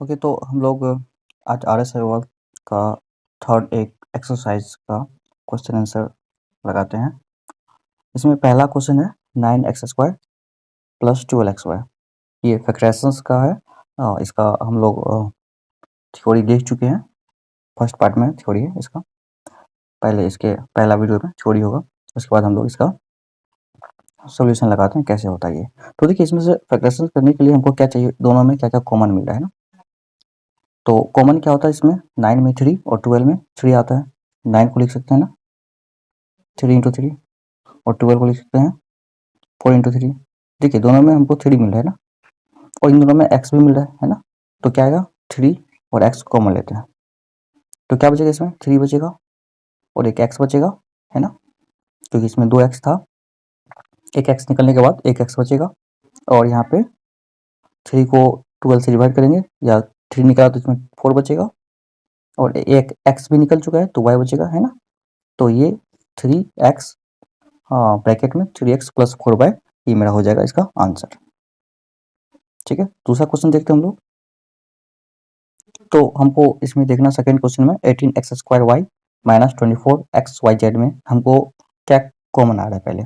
Okay, तो हम लोग आज आर एस अग्रवाल का थर्ड एक एक्सरसाइज का क्वेश्चन आंसर लगाते हैं। इसमें पहला क्वेश्चन है 9x² प्लस 12xy। ये फैक्टराइजेशंस का है। इसका हम लोग थ्योरी देख चुके हैं। फर्स्ट पार्ट में थ्योरी है इसका, पहले इसके पहला वीडियो में थ्योरी होगा। उसके बाद हम लोग इसका सोल्यूशन लगाते हैं कैसे होता है ये। तो देखिए, इसमें से फैक्टराइजेशन करने के लिए हमको क्या चाहिए, दोनों में क्या क्या कॉमन मिल रहा है ना। तो कॉमन क्या होता है इसमें, 9 में 3 और 12 में 3 आता है। 9 को लिख सकते हैं ना 3 इंटू 3, और 12 को लिख सकते हैं 4 इंटू 3। देखिए, दोनों में हमको 3 मिल रहा है ना, और इन दोनों में x भी मिल रहा है ना। तो क्या आएगा, 3 और x कॉमन लेते हैं तो क्या बचेगा, इसमें 3 बचेगा और एक x बचेगा, है ना, क्योंकि इसमें 2x था। एक x निकलने के बाद एक x बचेगा, और यहाँ पे 3 को 12 से डिवाइड करेंगे, या 3 निकला तो इसमें 4 बचेगा, और एक x भी निकल चुका है तो y बचेगा, है ना। तो ये 3x ब्रैकेट में 3x प्लस 4y, ये मेरा हो जाएगा इसका आंसर। ठीक है, दूसरा क्वेश्चन देखते हैं हम लोग। तो हमको इसमें देखना सेकंड क्वेश्चन में 18x² माइनस 24xyz में हमको क्या कॉमन आ रहा है पहले।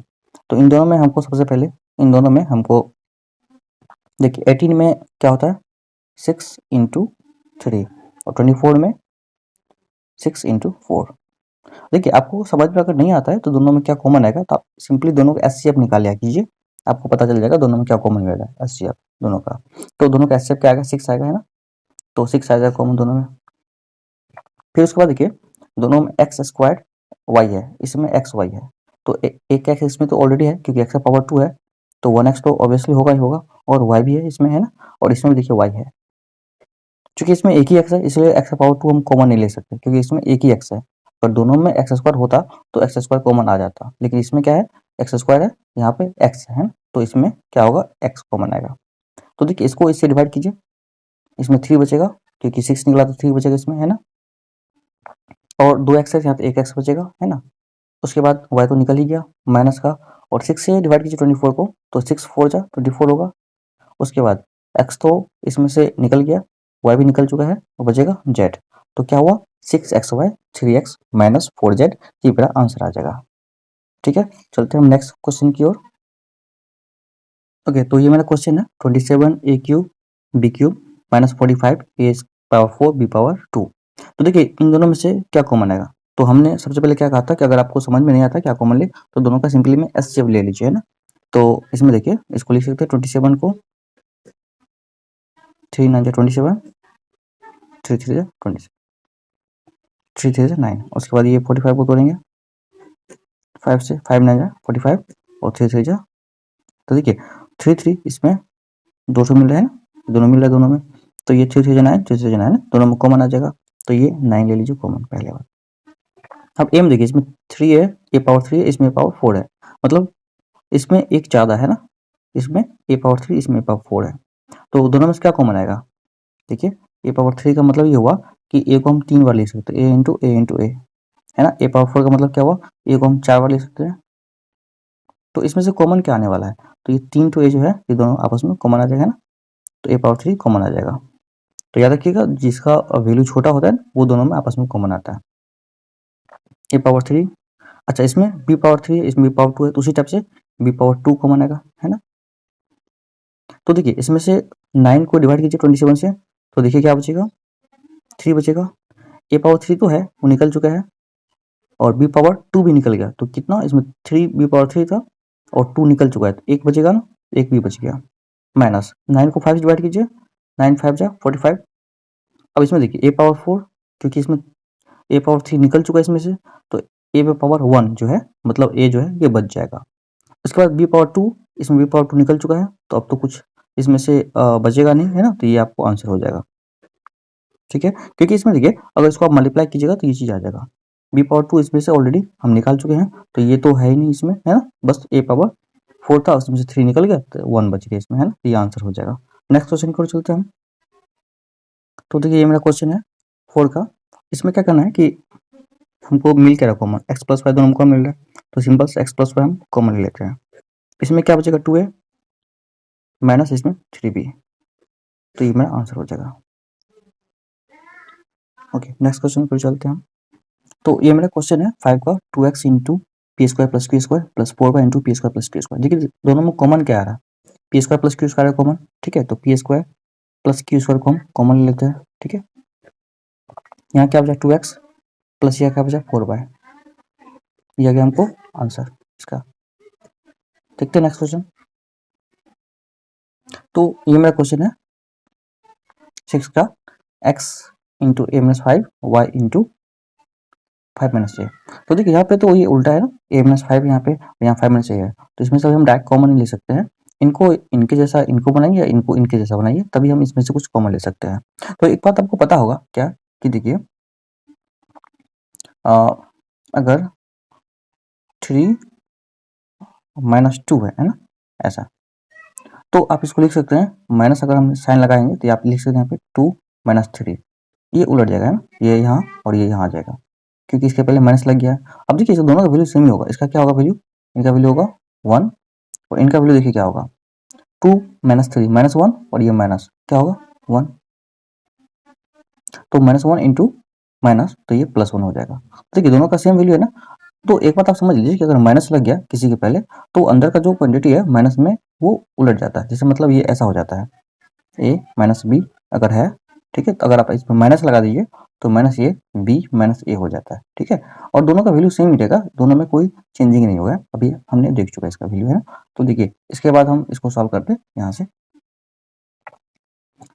तो इन दोनों में हमको सबसे पहले, इन दोनों में हमको देखिए 18 में क्या होता है 6 इंटू 3, और 24 में 6 इंटू 4। देखिए, आपको समझ में अगर नहीं आता है तो दोनों में क्या कॉमन आएगा, तो आप सिंपली दोनों का एचसीएफ निकाल लिया कीजिए, आपको पता चल जाएगा दोनों में क्या कॉमन मिल रहा है एचसीएफ दोनों का। तो दोनों का एचसीएफ क्या आएगा, 6 आएगा, है ना। तो 6 आएगा कॉमन दोनों में। फिर उसके बाद देखिए, दोनों में x² y है, इसमें xy है। तो एक x इसमें तो ऑलरेडी है क्योंकि x का पावर 2 है, तो 1x तो ऑब्वियसली होगा ही होगा, और y भी है इसमें, है ना। और इसमें भी देखिए y है, क्योंकि इसमें एक ही x है इसलिए x का पावर 2 हम कॉमन नहीं ले सकते, क्योंकि इसमें एक ही x है। पर दोनों में x² होता तो x² कॉमन आ जाता, लेकिन इसमें क्या है, x² है, यहाँ पे x है ना? तो इसमें क्या होगा, x कॉमन आएगा। तो देखिए, इसको इससे डिवाइड कीजिए, इसमें 3 बचेगा क्योंकि 6 निकला तो 3 बचेगा इसमें, है ना। और 2x है यहाँ तो 1x बचेगा, है ना। उसके बाद y तो निकल ही गया माइनस का, और 6 से डिवाइड कीजिए 24 को, तो 6 4 जा 24 होगा। उसके बाद x तो इसमें से निकल गया, y भी निकल चुका है, और बचेगा z। तो क्या हुआ, 6xy 3x माइनस 4z, ये मेरा आंसर आ जाएगा। ठीक है, चलते हैं हम नेक्स्ट क्वेश्चन की ओर। ओके, तो ये मेरा क्वेश्चन है 27a³ b³ minus 45 a⁴ b⁴। तो देखिए, इन दोनों में से क्या कॉमन आएगा। तो हमने सबसे पहले क्या कहा था कि अगर आपको समझ में नहीं आता क्या कॉमन ले, तो दोनों का सिंपली में एचसीएफ ले लीजिए, है ना। तो इसमें देखिए, इसको लिख सकते हैं 27 को 3 9 27, 3 3 20, 3 3 9। उसके बाद ये 45 को तोड़ेंगे 5 से, 5 9 45, और 3 3 जा। तो देखिए 3 3 इसमें 200 मिल रहा है ना, दोनों मिल रहा है दोनों में। तो ये 3 3 9, 3 3 9 दोनों में कॉमन आ जाएगा, तो ये 9 ले लीजिए कॉमन, पहले बात। अब एम देखिए, इसमें 3 है, ए पावर 3 है, इसमें पावर 4 है, मतलब इसमें एक ज़्यादा है ना, इसमें ए पावर 3, इसमें पावर 4 है। तो दोनों में से क्या कॉमन आएगा, देखिए ए पावर 3 का मतलब ये हुआ कि ए को हम 3 बार ले सकते हैं, ए इंटू ए, है ना। ए पावर 4 का मतलब क्या हुआ, ए को हम 4 बार ले सकते हैं। तो इसमें से कॉमन क्या आने वाला है, तो ये 3 टू ए जो है, ये दोनों आपस में कॉमन आ जाएगा ना, तो ए पावर 3 कॉमन आ जाएगा। तो याद रखिएगा, जिसका वैल्यू छोटा होता है ना, वो दोनों में आपस में कॉमन आता है। ए पावर 3, अच्छा इसमें बी पावर 3 है, इसमें बी पावर 2 है, तो उसी टाइप से बी पावर 2 कॉमन आएगा, है ना। तो देखिए, इसमें से 9 को डिवाइड कीजिए 27 से, तो देखिए क्या बचेगा, 3 बचेगा। ए पावर 3 तो है, वो निकल चुका है, और बी पावर 2 भी निकल गया, तो कितना इसमें 3 बी पावर 3 था, और 2 निकल चुका है, तो एक बचेगा ना, एक भी बच गया। माइनस 9 को 5 से डिवाइड कीजिए, 9 5 जा 45। अब इसमें देखिए ए पावर 4, क्योंकि इसमें ए पावर 3 निकल चुका है इसमें से, तो ए पे पावर 1 जो है, मतलब ए जो है ये बच जाएगा। उसके बाद बी पावर 2, इसमें बी पावर 2 निकल चुका है, तो अब तो कुछ इसमें से बचेगा नहीं, है ना, तो ये आपको आंसर हो जाएगा। ठीक है, क्योंकि इसमें देखिए, अगर इसको आप मल्टीप्लाई कीजिएगा तो ये चीज़ आ जाएगा। बी पावर 2 इसमें से ऑलरेडी हम निकाल चुके हैं, तो ये तो है ही नहीं इसमें, है ना, बस ए पावर 4 था, उसमें से 3 निकल गया, तो 1 बच गया इसमें, है ना, तो ये आंसर हो जाएगा। नेक्स्ट क्वेश्चन की ओर चलते हैं हम। तो देखिए, ये मेरा क्वेश्चन है 4 का। इसमें क्या करना है कि हमको मिल क्या रहा कॉमन, एक्स प्लस वाई दोनों हमको मिल रहा है, तो सिंपल से एक्स प्लस वाई हम कॉमन ले लेते हैं। इसमें क्या बचेगा, 2a माइनस इसमें 3b, तो ये मेरा आंसर हो जाएगा। ओके, नेक्स्ट क्वेश्चन पर चलते हैं हम। तो ये मेरा क्वेश्चन है 5 का 2x into P square plus Q square plus 4y into P square plus Q square. देखिए दोनों में कॉमन क्या आ रहा है, P square plus Q square common, ठीक है। तो P square plus Q square को हम कॉमन लेते हैं, ठीक है। यहाँ क्या बचा 2x प्लस यह क्या बचा 4y, यह गया हमको आंसर इसका। देखते हैं नेक्स्ट क्वेश्चन। तो ये मेरा क्वेश्चन है 6 का x इंटू ए माइनस 5 वाई इंटू 5 माइनस ए। तो देखिए यहाँ पे तो ये उल्टा है ना, ए माइनस 5 यहाँ पे, यहाँ 5 माइनस ए है, तो इसमें से हम डायरेक्ट कॉमन ही ले सकते हैं। इनको इनके जैसा इनको बनाइए या इनको इनके जैसा बनाइए, तभी हम इसमें से कुछ कॉमन ले सकते हैं। तो एक बात आपको पता होगा क्या कि देखिए अगर 3 माइनस 2 है ना, ऐसा, तो आप इसको लिख सकते हैं माइनस, अगर हम साइन लगाएंगे तो आप लिख सकते हैं यहाँ पे 2 माइनस 3, ये उलट जाएगा है ना, ये यहाँ और ये यहाँ आ जाएगा, क्योंकि इसके पहले माइनस लग गया है। अब देखिए दोनों का वैल्यू सेम ही होगा, इसका क्या होगा वैल्यू, इनका वैल्यू होगा 1 और इनका वैल्यू देखिए क्या होगा 2 माइनस 3 माइनस 1 और ये माइनस क्या होगा 1, तो माइनस 1 इंटू माइनस, तो ये प्लस 1 हो जाएगा। देखिए दोनों का सेम वैल्यू है ना। तो एक बात आप समझ लीजिए कि अगर माइनस लग गया किसी के पहले, तो अंदर का जो क्वांटिटी है माइनस में वो उलट जाता है, जैसे मतलब ये ऐसा हो जाता है ए माइनस बी अगर है, ठीक है। तो अगर आप इसमें माइनस लगा दीजिए तो माइनस ये बी माइनस ए हो जाता है, ठीक है। और दोनों का वैल्यू सेम ही रहेगा, दोनों में कोई चेंजिंग नहीं होगा, अभी हमने देख चुका है इसका वैल्यू है ना। तो देखिए इसके बाद हम इसको सॉल्व करते हैं यहाँ से।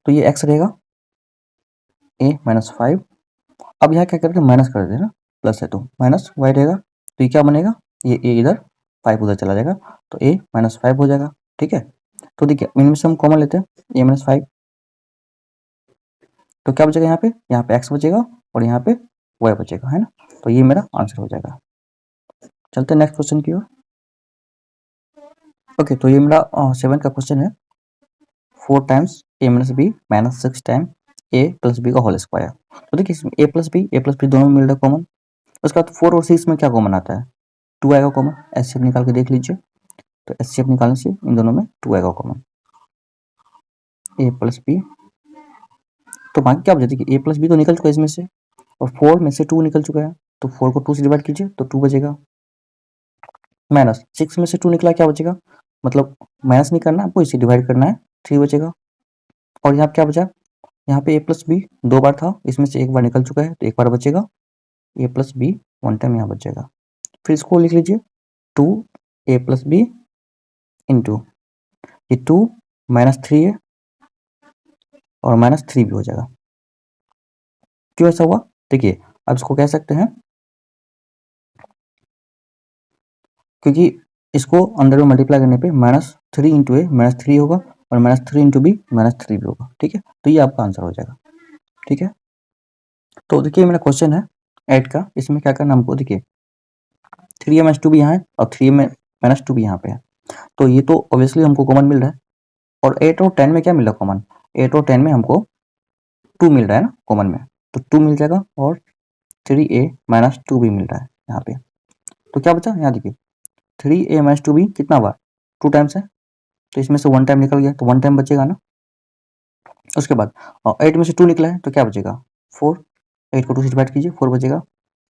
तो ये एक्स रहेगा ए माइनस 5, अब यहाँ क्या करते हैं माइनस कर देते हैं ना, प्लस है तो माइनस वाई रहेगा, तो ये क्या बनेगा, ये ए इधर 5 उधर चला जाएगा, तो ए माइनस 5 हो जाएगा, ठीक है। तो देखिए इनमें से हम कॉमन लेते हैं ए माइनस 5, तो क्या बचेगा यहाँ पे एक्स बचेगा और यहाँ पे वाई बचेगा, है ना। तो ये मेरा आंसर हो जाएगा। चलते हैं नेक्स्ट क्वेश्चन की ओर। ओके, तो ये मेरा 7 का क्वेश्चन है 4 टाइम्स ए माइनस बी माइनस 6 टाइम ए प्लस बी का होल स्क्वायर। तो देखिए इसमें ए प्लस बी दोनों में मिल रहा है कॉमन, उसके बाद 4 और 6 में क्या कॉमन आता है 2 आएगा कॉमन, एच निकाल के देख लीजिए। तो एच निकालने से इन दोनों में 2 आएगा कॉमन, ए प्लस बी। तो बाकी क्या बचा, देखिए ए प्लस बी तो निकल चुका है इसमें से, और 4 में से 2 निकल चुका है, तो 4 को 2 से डिवाइड कीजिए तो 2 बचेगा, माइनस 6 में से 2 निकला क्या बचेगा, मतलब माइनस नहीं करना आपको, इसे डिवाइड करना है, 3 बचेगा। और यहाँ क्या बचा, यहाँ पे ए प्लस बी 2 बार था, इसमें से 1 बार निकल चुका है, तो 1 बार बचेगा, ए प्लस बी 1 टाइम यहाँ बचेगा। फिर इसको लिख लीजिए 2 ए प्लस बी इंटू ये 2 माइनस 3 है और माइनस 3 भी हो जाएगा। क्यों ऐसा हुआ, देखिए अब इसको कह सकते हैं क्योंकि इसको अंदर में मल्टीप्लाई करने पे माइनस 3 इंटू ए माइनस 3 होगा और माइनस 3 इंटू बी माइनस 3 भी होगा, ठीक है। तो ये आपका आंसर हो जाएगा, ठीक है। तो देखिए मेरा क्वेश्चन है 8 का, इसमें क्या करना हमको, देखिए 3 ए माइनस 2 भी यहाँ है और 3 में माइनस 2 भी यहाँ पे है, तो ये तो ऑब्वियसली हमको कॉमन मिल रहा है। और 8 और 10 में क्या मिल रहा है कॉमन, 8 और 10 में हमको 2 मिल रहा है ना कॉमन में, तो 2 मिल जाएगा और 3a माइनस 2 भी मिल रहा है यहाँ पे। तो क्या बचा, यहाँ देखिए 3a माइनस 2 भी कितना बार 2 टाइम्स है, तो इसमें से 1 टाइम निकल गया, तो 1 टाइम बचेगा ना। उसके बाद 8 में से 2 निकला है, तो क्या बचेगा 4, 8 को 2 से डिवाइड कीजिए 4 बचेगा,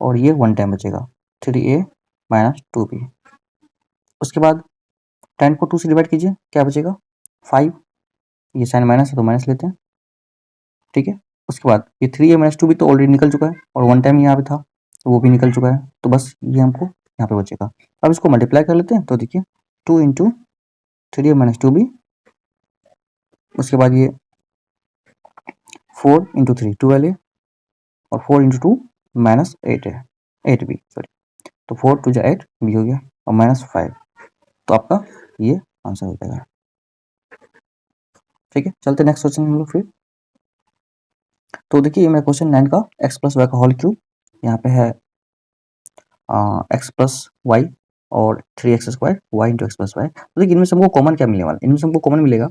और ये 1 टाइम बचेगा 3a माइनस 2b। उसके बाद 10 को 2 से डिवाइड कीजिए क्या बचेगा 5, ये साइन माइनस है तो माइनस लेते हैं, ठीक है। उसके बाद ये 3a माइनस 2 भी तो ऑलरेडी निकल चुका है और 1 टाइम यहाँ पे था, तो वो भी निकल चुका है, तो बस ये हमको यहाँ पे बचेगा। अब इसको मल्टीप्लाई कर लेते हैं, तो देखिए 2 इंटू 3a माइनस 2b, उसके बाद ये 4 इंटू 3 12a और 4 इंटू 2 माइनस 8 है 8b सॉरी, तो 4 टू जा 8 b हो गया और माइनस 5, तो आपका ये आंसर हो जाएगा, ठीक है। चलते नेक्स्ट क्वेश्चन हम लोग फिर। तो देखिए ये मेरा क्वेश्चन 9 का एक्स प्लस वाई का होल क्यूब, यहाँ पे है एक्स प्लस वाई और 3x square Y into x plus Y. तो देखिए इनमें से हमको कॉमन क्या मिलने वाला, इनमें से हमको कॉमन मिलेगा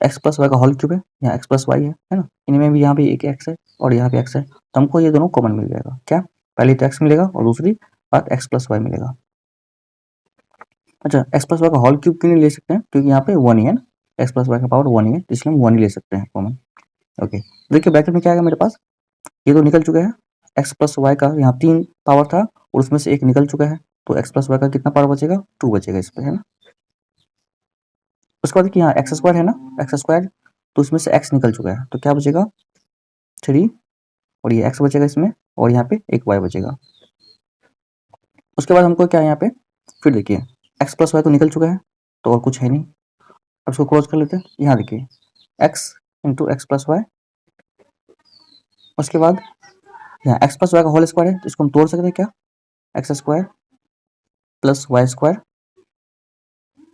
एक्स प्लस वाई का होल क्यूब है, यहाँ एक्स प्लस वाई है ना, इनमें भी यहाँ पे एक एक्स है और यहाँ पे एक्स है, तो हमको ये दोनों कॉमन मिल जाएगा। क्या, पहले तो एक्स मिलेगा और दूसरी बात एक्स प्लस वाई मिलेगा। अच्छा, एक्स प्लस वाई का होल क्यूब क्यों नहीं ले सकते हैं, क्योंकि यहाँ पे 1 ही है ना, एक्स प्लस वाई का पावर 1 ही है, इसलिए हम 1 ही ले सकते हैं कॉमन। ओके, देखिए ब्रैकेट में क्या आएगा मेरे पास ये तो निकल चुका है, एक्स प्लस वाई का यहाँ 3 पावर था और उसमें से एक निकल चुका है, तो एक्स प्लस वाई का कितना पावर बचेगा, 2 बचेगा इस पे, है ना। उसके बाद यहाँ एक्स स्क्वायर है ना, एक्स स्क्वायर, तो उसमें से एक्स निकल चुका है, तो क्या बचेगा 3, और ये एक्स बचेगा इसमें, और यहाँ पे एक वाई बचेगा। उसके बाद हमको क्या है यहाँ पे, फिर देखिए एक्स प्लस वाई तो निकल चुका है, तो और कुछ है नहीं। अब इसको क्लोज कर लेते हैं। यहाँ देखिए x into x plus y, उसके बाद यहाँ एक्स प्लस वाई का होल स्क्वायर है, तो इसको हम तोड़ सकते हैं क्या, x square plus y square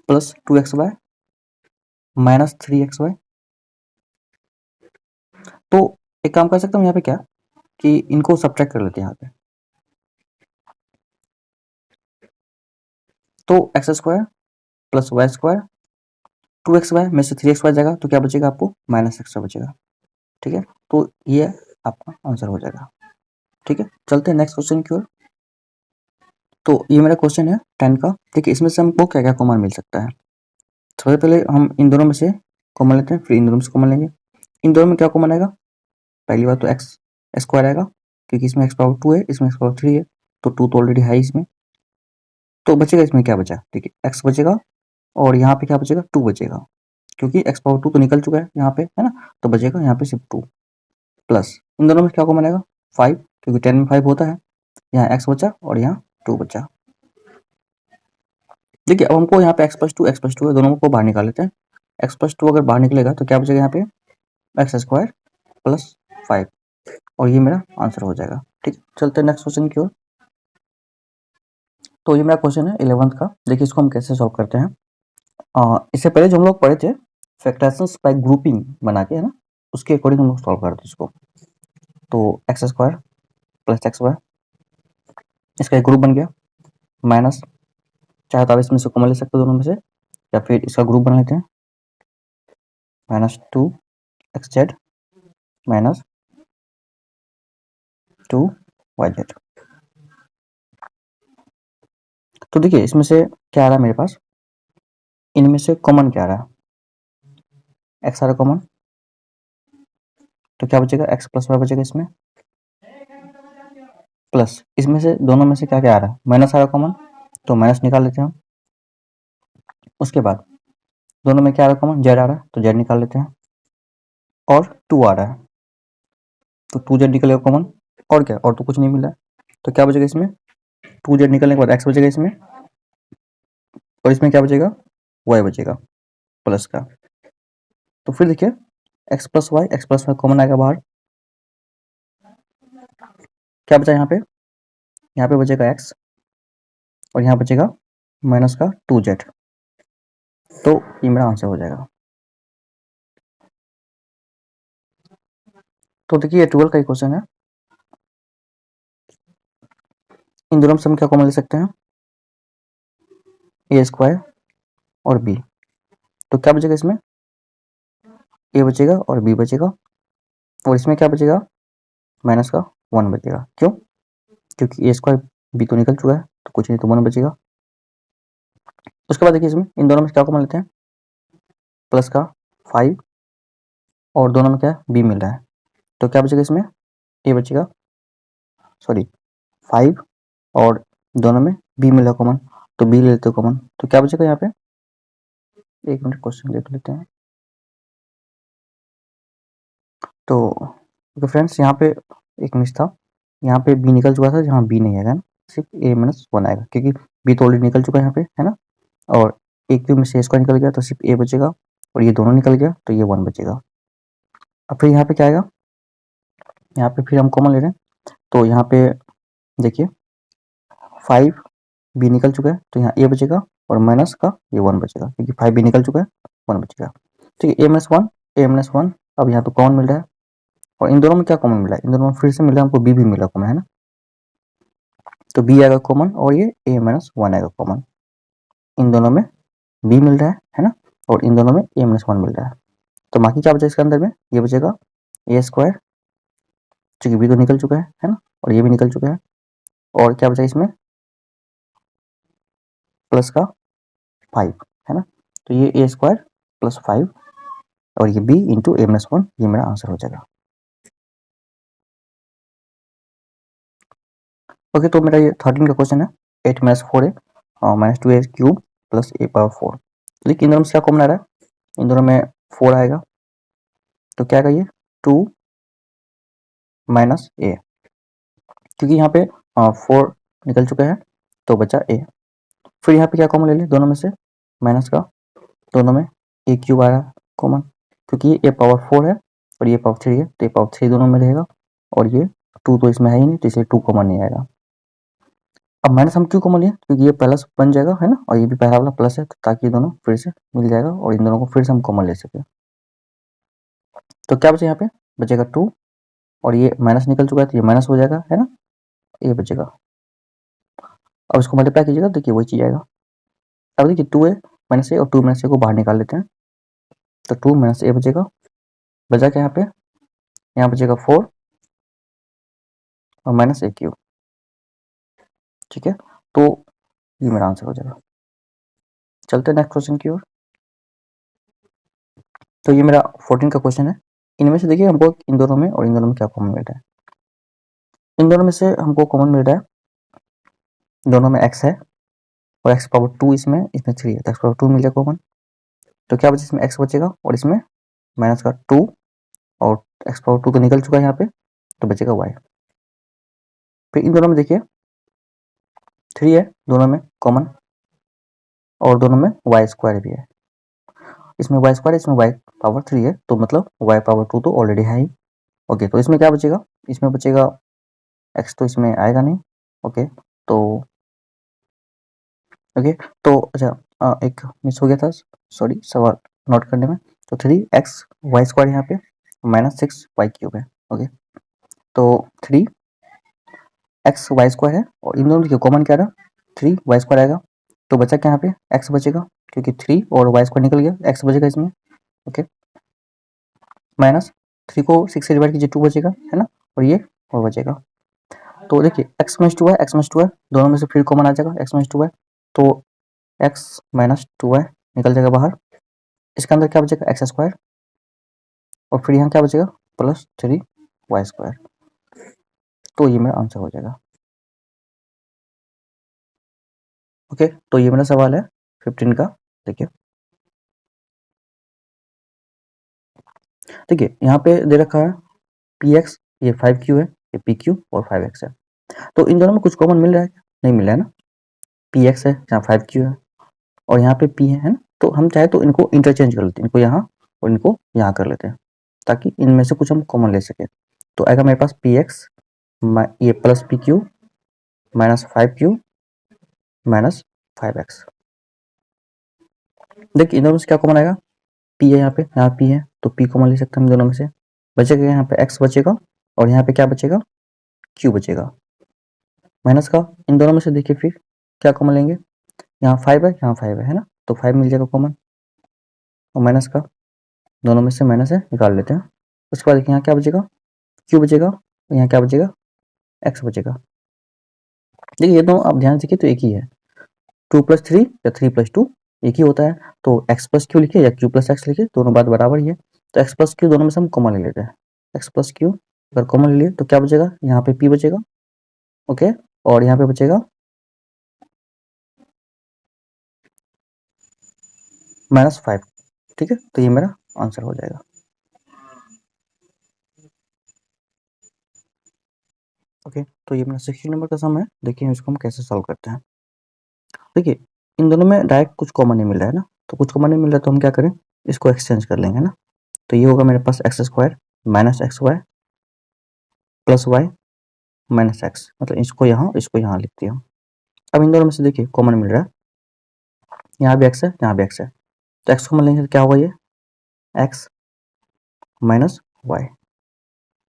plus 2xy minus 3xy। तो एक काम कर सकता हूँ यहाँ पे क्या, कि इनको सब्ट्रैक्ट कर लेते हैं यहाँ पे, तो x square plus y square 2xy में से 3xy जाएगा, तो क्या बचेगा आपको, माइनस एक्स बचेगा। ठीक है, तो ये आपका आंसर हो जाएगा। ठीक है, चलते हैं नेक्स्ट क्वेश्चन की ओर। तो ये मेरा क्वेश्चन है 10 का। देखिए इसमें से हमको क्या क्या कॉमन मिल सकता है। सबसे पहले हम इन दोनों में से कॉमन लेते हैं, फिर इन दोनों में से कॉमन लेंगे। इन दोनों में क्या कॉमन आएगा, पहली बात तो एक्स स्क्वायर आएगा, क्योंकि इसमें एक्स पावर 2 है, इसमें एक्स पावर 3 है, तो 2 तो ऑलरेडी है इसमें। तो बचेगा इसमें क्या बचा, देखिए एक्स बचेगा, और यहाँ पे क्या बचेगा, 2 बचेगा, क्योंकि एक्स पावर 2 तो निकल चुका है यहाँ पे, है ना, तो बचेगा यहाँ पे सिर्फ 2, प्लस इन दोनों में क्या कॉमन आएगा, 5, क्योंकि 10 में 5 होता है। यहाँ एक्स बचा और यहाँ 2 बचा। देखिए अब हमको यहाँ पे एक्स प्लस टू है, दोनों को बाहर निकाल लेते हैं। एक्स प्लस टू अगर बाहर निकलेगा तो क्या बचेगा यहाँ पे, एक्स स्क्वायर प्लस 5, और ये मेरा आंसर हो जाएगा। ठीक है, चलते हैं नेक्स्ट क्वेश्चन की ओर। तो ये मेरा क्वेश्चन है 11th का। देखिए इसको हम कैसे सॉल्व करते हैं। इससे पहले जो हम लोग पढ़े थे फैक्टराइजेशन बाय ग्रुपिंग बना के, है ना, उसके अकॉर्डिंग हम लोग सॉल्व करते हैं इसको। तो x square plus x y, इसका एक ग्रुप बन गया, माइनस, चाहे तो आप इसमें से कॉमन ले सकते हो दोनों में से, या फिर इसका ग्रुप बना लेते हैं, -2 xz माइनस 2 yz। तो देखिए इसमें से क्या आ रहा है मेरे पास, इनमें से कॉमन क्या आ रहा है, एक्स आ रहा है कॉमन, तो क्या बचेगा, एक्स प्लस वाई बचेगा इसमें, प्लस इसमें से दोनों में से क्या क्या आ रहा है, माइनस आ रहा है कॉमन, तो माइनस निकाल लेते हैं हम। उसके बाद दोनों में क्या आ रहा है कॉमन, जेड आ रहा है, तो जेड निकाल लेते हैं, और 2 आ रहा है, तो 2z निकलेगा कॉमन, और क्या, और तो कुछ नहीं मिला है, तो क्या बचेगा इसमें, 2z निकलने के बाद एक्स बचेगा इसमें, और इसमें क्या बचेगा, वाई बचेगा प्लस का। तो फिर देखिए एक्स प्लस वाई कॉमन आएगा बाहर, क्या बचा यहाँ पे बचेगा एक्स, और यहाँ बचेगा माइनस का 2z, तो ये मेरा आंसर हो जाएगा। तो देखिए 12 का क्वेश्चन है, इन दोनों से हम क्या कॉमन ले सकते हैं, ए स्क्वायर और बी, तो क्या बचेगा इसमें, ए बचेगा और बी बचेगा, और इसमें क्या बचेगा, माइनस का 1 बचेगा। क्यों, क्योंकि ए स्क्वायर बी तो निकल चुका है, तो कुछ नहीं, तो 1 बचेगा। उसके बाद देखिए इसमें इन दोनों में क्या कॉमन लेते हैं, प्लस का 5, और दोनों में क्या बी मिल रहा है, तो क्या बचेगा इसमें, ए बचेगा, सॉरी 5, और दोनों में बी मिला कॉमन, तो बी ले लेते हो कॉमन, तो क्या बचेगा यहाँ पे, एक मिनट क्वेश्चन देख लेते हैं। तो फ्रेंड्स यहाँ पे एक मिस था, यहाँ पे बी निकल चुका था, जहाँ बी नहीं आएगा ना, सिर्फ a-1 आएगा, क्योंकि बी तो ऑलरेडी निकल चुका है यहाँ पे, है ना, और एक क्यूब में से स्क्वायर निकल गया, तो सिर्फ ए बचेगा, और ये दोनों निकल गया, तो ये 1 बचेगा। अब फिर यहाँ पे क्या आएगा, यहाँ पे फिर हम कॉमन ले रहे हैं, तो यहाँ पे देखिए 5 बी निकल चुका है, तो यहाँ ए बचेगा, और माइनस का ये 1 बचेगा, क्योंकि 5 बी निकल चुका है, 1 बचेगा। ठीक है, a-1, अब यहाँ पे कॉमन मिल रहा है, और इन दोनों में क्या कॉमन मिला है, इन दोनों में फिर से मिला, हमको बी भी मिला कॉमन, है ना, तो बी आएगा कॉमन, और ये a-1 आएगा कॉमन, इन दोनों में बी मिल रहा है ना, और इन दोनों में a-1 मिल रहा है, तो बाकी क्या बचा इसके अंदर में, ये बचेगा ए स्क्वायर, चूंकि बी तो निकल चुका है ना, और ये भी निकल चुका है, और क्या बचा इसमें, प्लस का 5, है ना, तो ये ए स्क्वायर प्लस 5, और ये बी इंटू a-1, ये मेरा आंसर हो जाएगा। ओके, तो मेरा ये 13 का क्वेश्चन है। 8 minus 4a minus 2a cube plus a power 4। देखिए इन दोनों में क्या कॉमन आ रहा है, इन दोनों में 4 आएगा, तो क्या कहिए 2 माइनस a, क्योंकि यहाँ पे 4 निकल चुका है तो बचा a। फिर यहाँ पे क्या कॉमन ले लें दोनों में से, माइनस का, दोनों में a क्यूब आया कॉमन, क्योंकि ये पावर 4 है और ये पावर 3 है, तो ये पावर 3 दोनों में रहेगा, और ये 2 तो इसमें है ही नहीं, तो इसलिए 2 कॉमन नहीं आएगा। अब माइनस हम क्यों कॉमन लिए, क्योंकि ये प्लस बन जाएगा है ना, और ये भी पहला वाला प्लस है, तो ताकि ये दोनों फिर से मिल जाएगा और इन दोनों को फिर से हम कॉमन ले सके। तो क्या बचे यहाँ पे, बचेगा 2, और ये माइनस निकल चुका है तो ये माइनस हो जाएगा है ना, ये बचेगा। अब इसको मल्टीप्लाई कीजिएगा, देखिए वही चीज आएगा। अब देखिए 2a माइनस ए और 2 माइनस ए को बाहर निकाल लेते हैं, तो 2 माइनस ए बचेगा, बचा क्या यहाँ पे, यहाँ बचेगा 4 और माइनस ए क्यूब। ठीक है, तो ये मेरा आंसर हो जाएगा। चलते हैं नेक्स्ट क्वेश्चन की ओर। तो ये मेरा 14 का क्वेश्चन है। इनमें से देखिए हमको इन दोनों में और इन दोनों में क्या कॉमन मिल रहा है। इन दोनों में से हमको कॉमन मिल रहा है, दोनों में x है और x पावर 2 इसमें 3 है, तो x पावर 2 मिल जाएगा कॉमन। तो क्या बचे, इसमें x बचेगा और इसमें माइनस का 2, और x पावर 2 तो निकल चुका है यहाँ पे, तो बचेगा y। फिर इन दोनों में देखिए 3 है दोनों में कॉमन, और दोनों में वाई स्क्वायर भी है, इसमें वाई स्क्वायर, इसमें वाई पावर 3 है, तो मतलब वाई पावर 2 तो ऑलरेडी है ही। ओके, तो इसमें क्या बचेगा, इसमें बचेगा x, तो इसमें आएगा नहीं। ओके, तो ओके, तो अच्छा एक मिस हो गया था, सॉरी सवाल नोट करने में। तो 3x वाई स्क्वायर यहाँ पे माइनस 6 वाई क्यूब है। ओके, तो 3x वाई स्क्वायर है और इन दोनों के कॉमन क्या रहा, 3 वाई स्क्वायर आएगा, तो बचा क्या यहाँ पे x बचेगा, क्योंकि 3 और वाई स्क्वायर निकल गया, x बचेगा इसमें। ओके, माइनस 3 को 6 से डिवाइड कीजिए, 2 बचेगा है ना, और ये 4 बचेगा। तो देखिए x minus 2y, x minus 2y दोनों में से फिर कॉमन आ जाएगा, x माइनस 2y, तो x माइनस 2y निकल जाएगा बाहर। इसके अंदर क्या बचेगा, एक्स स्क्वायर, और फिर यहाँ क्या बचेगा, प्लस 3y स्क्वायर। तो ये मेरा आंसर हो जाएगा। ओके, तो ये मेरा सवाल है 15 का। देखिए देखिए यहाँ पे दे रखा है px, ये 5q है, ये pq और 5x है। तो इन दोनों में कुछ कॉमन मिल रहा है क्या, नहीं मिल रहा है ना, px है यहाँ 5q है और यहाँ पे p है ना, तो हम चाहे तो इनको इंटरचेंज कर लेते हैं, इनको यहाँ और इनको यहाँ कर लेते हैं, ताकि इनमें से कुछ हम कॉमन ले सके। तो आएगा मेरे पास px ये plus pq minus 5q minus 5x। देखिए इन दोनों से क्या कॉमन आएगा, p है यहाँ पे, यहाँ p है, तो p कॉमन ले सकते हैं हम दोनों में से। बचेगा यहाँ पे x बचेगा और यहाँ पे क्या बचेगा, q बचेगा। माइनस का इन दोनों में से देखिए फिर क्या कॉमन लेंगे, यहाँ 5 है, यहाँ 5 है ना, तो 5 मिल जाएगा कॉमन, और माइनस का दोनों में से माइनस है, निकाल लेते हैं। उसके बाद देखिए यहाँ क्या बचेगा, q बचेगा, और यहाँ क्या बचेगा, x बचेगा। देखिए ये दोनों आप ध्यान से देखिए तो एक ही है, 2 प्लस 3 या 3 प्लस 2 एक ही होता है, तो x प्लस क्यू लिखिए या q प्लस एक्स लिखिए, दोनों बात बराबर ही है। तो x प्लस क्यू दोनों में से हम कॉमन ले लेते हैं, x प्लस क्यू अगर कॉमन ले लिए तो क्या बचेगा, यहाँ पे p बचेगा। ओके, और यहाँ पे बचेगा -5। ठीक है, तो ये मेरा आंसर हो जाएगा। ओके, तो ये मेरा 60 नंबर का सम है। देखिए इसको हम कैसे सॉल्व करते हैं। देखिए इन दोनों में डायरेक्ट कुछ कॉमन नहीं मिल रहा है ना, तो कुछ कॉमन नहीं मिल रहा है तो हम क्या करें, इसको एक्सचेंज कर लेंगे ना। तो ये होगा मेरे पास x square minus x y plus y minus x, मतलब इसको यहाँ लिख दिया। अब इन दोनों में से देखिए कॉमन मिल रहा है, यहाँ भी एक्स है, यहाँ भी एक्स है, तो एक्स कॉमन लेंगे तो क्या होगा, ये एक्स माइनस वाई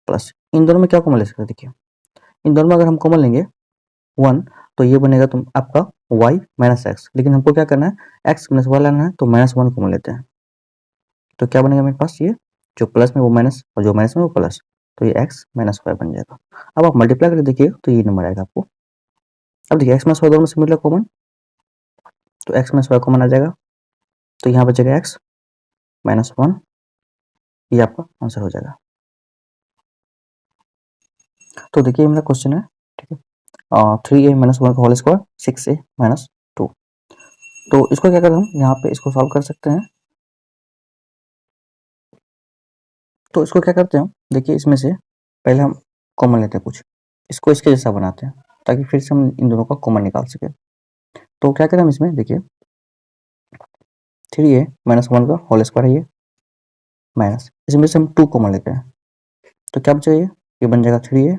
प्लस, इन दोनों में क्या कॉमन ले सकते हैं, देखिए इन दोनों में अगर हम कॉमन लेंगे 1, तो ये बनेगा तुम आपका y माइनस एक्स, लेकिन हमको क्या करना है, x माइनस वाई लाना है, तो -1 कॉमन लेते हैं। तो क्या बनेगा मेरे पास, ये जो प्लस में वो माइनस और जो माइनस में वो प्लस, तो ये x माइनस वाई बन जाएगा। अब आप मल्टीप्लाई करके देखिए तो ये नंबर आएगा आपको। अब देखिए x माइनस वाई दोनों में से मिल रहा कॉमन, तो x माइनस वाई कॉमन आ जाएगा, तो यहाँ बचेगा x -1, ये आपका आंसर हो जाएगा। तो देखिए मेरा क्वेश्चन है, ठीक है। 3a माइनस 1 का होल स्क्वायर 6a माइनस 2। तो इसको क्या करें हम यहाँ पे इसको सॉल्व कर सकते हैं। तो इसको क्या करते हैं हम, देखिए इसमें से पहले हम कॉमन लेते हैं कुछ, इसको इसके जैसा बनाते हैं ताकि फिर से हम इन दोनों का कॉमन निकाल सकें। तो क्या करें हम इसमें, देखिए 3a माइनस 1 का होल स्क्वायर है ये, माइनस इसमें से हम 2 कॉमन लेते हैं तो क्या बचेगा, ये बन जाएगा 3a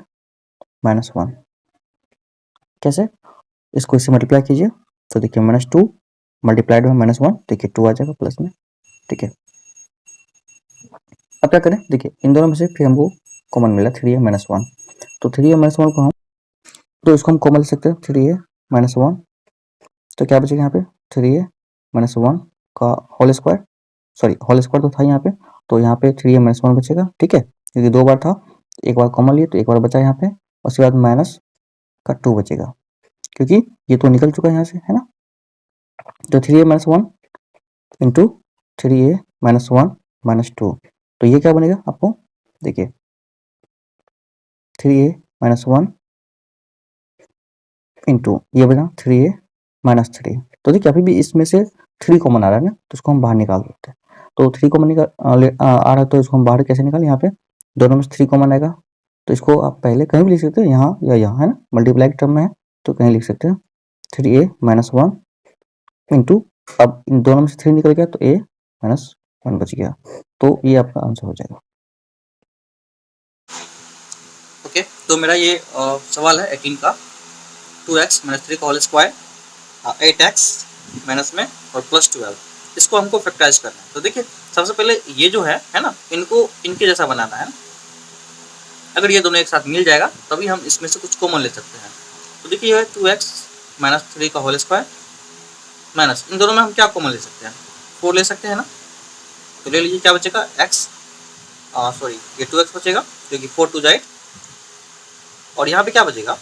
माइनस 1। कैसे, इसको इससे मल्टीप्लाई कीजिए तो देखिए माइनस 2 मल्टीप्लाइड बाय माइनस 1, देखिए 2 आ जाएगा प्लस में, ठीक है। अब क्या करें, देखिए इन दोनों में से फिर हमको कॉमन मिला 3a माइनस 1, तो 3a माइनस 1 को हम, तो इसको हम कॉमन ले सकते हैं 3a माइनस 1, तो क्या बचेगा यहाँ पे 3a माइनस 1 का whole square, sorry whole square तो था यहाँ पे, तो यहाँ पे 3a माइनस 1 बचेगा, ठीक है, क्योंकि 2 बार था, एक बार कॉमन लिए तो एक बार बचा यहाँ पे, उसके बाद माइनस का 2 बचेगा क्योंकि ये तो निकल चुका है यहाँ से, है ना। तो 3a minus 1 into 3a minus 1 minus 2, तो ये क्या बनेगा आपको, देखिए 3a माइनस 1 इंटू ये बना 3a माइनस 3। तो देखिए अभी भी इसमें से 3 कॉमन आ रहा है ना, तो इसको हम बाहर निकाल देते हैं। तो 3 कॉमन आ रहा है तो इसको हम बाहर कैसे निकालें, यहाँ पे दोनों में से 3 कॉमन आएगा, तो इसको आप पहले कहीं भी लिख सकते हैं, यहाँ या यहाँ, है ना, मल्टीप्लाई के टर्म में है तो कहीं लिख सकते हैं 3a माइनस 1 इंटू, अब इन दोनों में से 3 निकल गया तो a माइनस 1 बच गया, तो ये आपका आंसर हो जाएगा। ओके, तो मेरा ये सवाल है 18 का, 2x माइनस 3 का होल स्क्वायर, 8x माइनस में और प्लस 12, इसको हमको फैक्टराइज करना है। तो देखिए सबसे पहले ये जो है ना, इनको इनके जैसा बनाना है ना, अगर ये दोनों एक साथ मिल जाएगा तभी हम इसमें से कुछ कॉमन ले सकते हैं। तो देखिए ये है 2x माइनस 3 का होल स्क्वायर माइनस, इन दोनों में हम क्या कॉमन ले सकते हैं, 4 ले सकते हैं ना, तो ले लीजिए, क्या बचेगा x, सॉरी ये 2x बचेगा क्योंकि 4 टू 8, और यहाँ पे क्या बचेगा,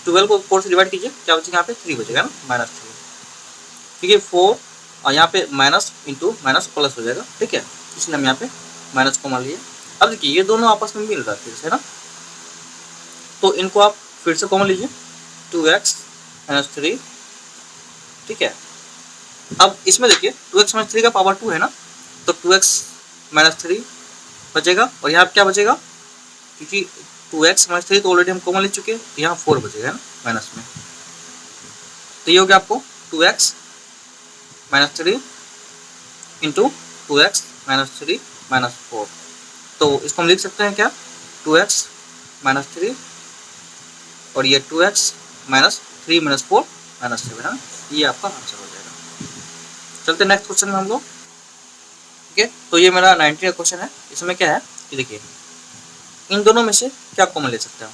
12 को 4 से डिवाइड कीजिए, क्या बचेगा यहाँ पे 3 बचेगा ना, माइनस 3, ठीक है 4 और यहाँ पे माइनस इंटू माइनस प्लस हो जाएगा, ठीक है, इसलिए हम यहाँ पे माइनस कॉमन लिए। अब देखिए ये दोनों आपस में मिल रहा है फिर से ना, तो इनको आप फिर से कॉमन लीजिए 2x माइनस 3, ठीक है। अब इसमें देखिए 2x माइनस 3 का पावर 2 है ना, तो 2x माइनस 3 बचेगा, और यहाँ क्या बचेगा, क्योंकि 2x माइनस 3 तो ऑलरेडी हम कॉमन ले चुके हैं, तो यहाँ 4 बचेगा ना माइनस में, तो ये हो गया आपको 2x minus 3 into 2x minus 3 minus 4, तो इसको हम लिख सकते हैं क्या, 2x माइनस 3 और ये 2x माइनस 3 माइनस 4 माइनस 7 है, ये आपका आंसर हो जाएगा। चलते नेक्स्ट क्वेश्चन में हम लोग, ठीक है। तो ये मेरा 19 का क्वेश्चन है, इसमें क्या है कि देखिए इन दोनों में से क्या कॉमन ले सकते हैं,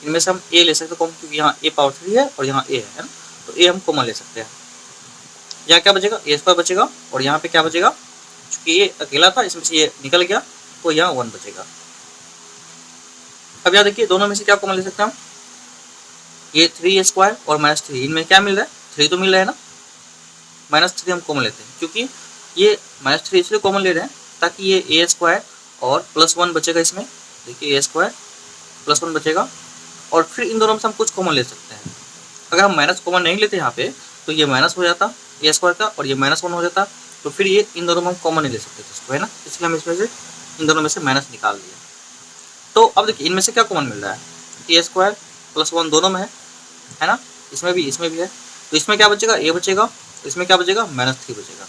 इनमें से हम a ले सकते हैं कॉमन, क्योंकि यहाँ a पावर 3 है और यहाँ a है ना, तो a हम कॉमन ले सकते हैं। यहाँ क्या बचेगा, a स्क्वायर बचेगा, और यहाँ पे क्या बचेगा, चूंकि ये अकेला था इसमें से ये निकल गया तो यहाँ 1 बचेगा। अब यहाँ देखिए दोनों में से क्या कॉमन ले सकते हैं हम, ये 3 स्क्वायर और माइनस 3, इनमें क्या मिल रहा है, 3 तो मिल रहा है ना, माइनस 3 हम कॉमन लेते हैं, क्योंकि ये माइनस 3 इसलिए कॉमन ले रहे हैं ताकि ये a स्क्वायर और प्लस 1 बचेगा, इसमें देखिए a स्क्वायर प्लस 1 बचेगा, और फिर इन दोनों में से हम कुछ कॉमन ले सकते हैं। अगर हम माइनस कॉमन नहीं लेते यहाँ पे तो ये माइनस हो जाता a स्क्वायर का, और ये माइनस 1 हो जाता, तो फिर ये इन दोनों में हम कॉमन नहीं ले सकते इसको, है ना, इसलिए हम इसमें से इन दोनों में से माइनस निकाल दिया। तो अब देखिए इनमें से क्या कॉमन मिल रहा है, a स्क्वायर प्लस 1 दोनों में है ना, इसमें भी है, तो इसमें क्या बचेगा, a बचेगा, इसमें क्या बचेगा, माइनस 3 बचेगा,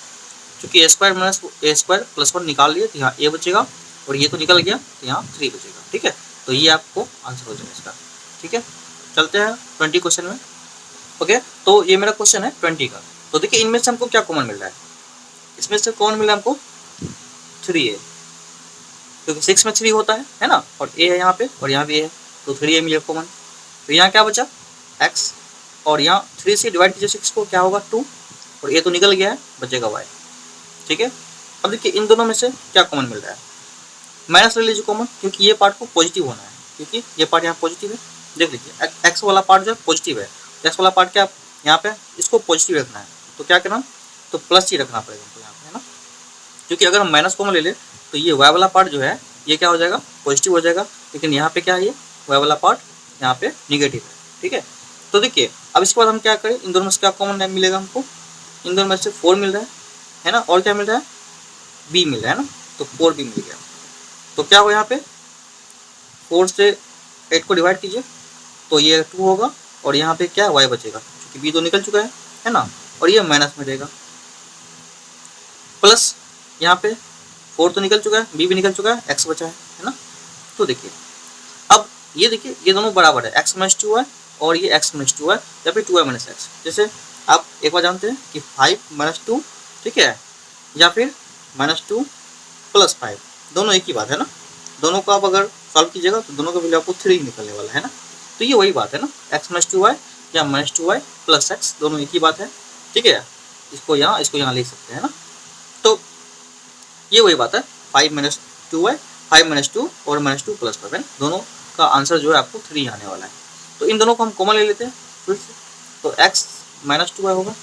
क्योंकि a square minus a square plus 1 निकाल लिए तो यहाँ a बचेगा, और ये तो निकल गया तो यहाँ 3 बचेगा, ठीक है। तो ये आपको आंसर हो जाएगा इसका, ठीक है। चलते हैं 20 क्वेश्चन में, ओके। तो ये मेरा क्वेश्चन है 20 का। तो देखिए इनमें से हमको क्या कॉमन मिल रहा है, इसमें से कौन मिल रहा है हमको 3a, क्योंकि 6 में 3 होता है ना, और a है यहाँ पे और यहाँ भी है, तो 3a मिला कॉमन, तो यहाँ क्या बचा x, और यहाँ 3 से डिवाइड कीजिए 6 को, क्या होगा 2, और a तो निकल गया है, बचेगा y, ठीक है। अब देखिए इन दोनों में से क्या कॉमन मिल रहा है, माइनस ले लीजिए कॉमन, क्योंकि ये पार्ट को पॉजिटिव होना है, क्योंकि ये पार्ट यहाँ पॉजिटिव है, देख लीजिए एक्स वाला पार्ट जो है पॉजिटिव है, एक्स वाला पार्ट क्या यहाँ पे इसको पॉजिटिव रखना है, तो क्या करना, तो प्लस ही रखना पड़ेगा हमको यहाँ पे, है ना, क्योंकि अगर हम माइनस कॉमन ले ले तो ये वाई वाला पार्ट जो है ये क्या हो जाएगा, पॉजिटिव हो जाएगा, लेकिन यहाँ पे क्या है, ये वाई वाला पार्ट यहाँ पे निगेटिव है, ठीक है। तो देखिए अब इसके बाद हम क्या करें, इन दोनों में से क्या कॉमन मिलेगा हमको, इन दोनों में से 4 मिल रहा है ना, और क्या मिल रहा है, बी मिल रहा है ना, तो 4 भी मिल गया। तो क्या हो, यहाँ पे 4 से 8 को डिवाइड कीजिए तो ये 2 होगा, और यहाँ पे क्या y बचेगा, क्योंकि बी तो निकल चुका है ना, और ये माइनस में रहेगा, प्लस यहाँ पे 4 तो निकल चुका है, बी भी निकल चुका है, x बचा है ना। तो देखिए अब ये देखिए ये दोनों बराबर है, x माइनस 2 है और ये x माइनस 2 है, या फिर 2y माइनस x। जैसे आप एक बार जानते हैं कि 5 माइनस 2, ठीक है, या फिर माइनस 2 प्लस 5, दोनों एक ही बात है ना। दोनों को आप अगर सॉल्व कीजिएगा तो दोनों का वैल्यू आपको 3 निकलने वाला है ना। तो ये वही बात है ना, x माइनस 2y या माइनस 2y प्लस x, दोनों एक ही बात है, ठीक है। इसको यहाँ लिख सकते हैं ना। तो ये वही बात है, 5 माइनस 2y, 5 माइनस 2 और माइनस 2 प्लस 5, दोनों का आंसर जो है आपको 3 आने वाला है। तो इन दोनों को हम कॉमन ले लेते हैं फिर से, तो x माइनस 2y होगा,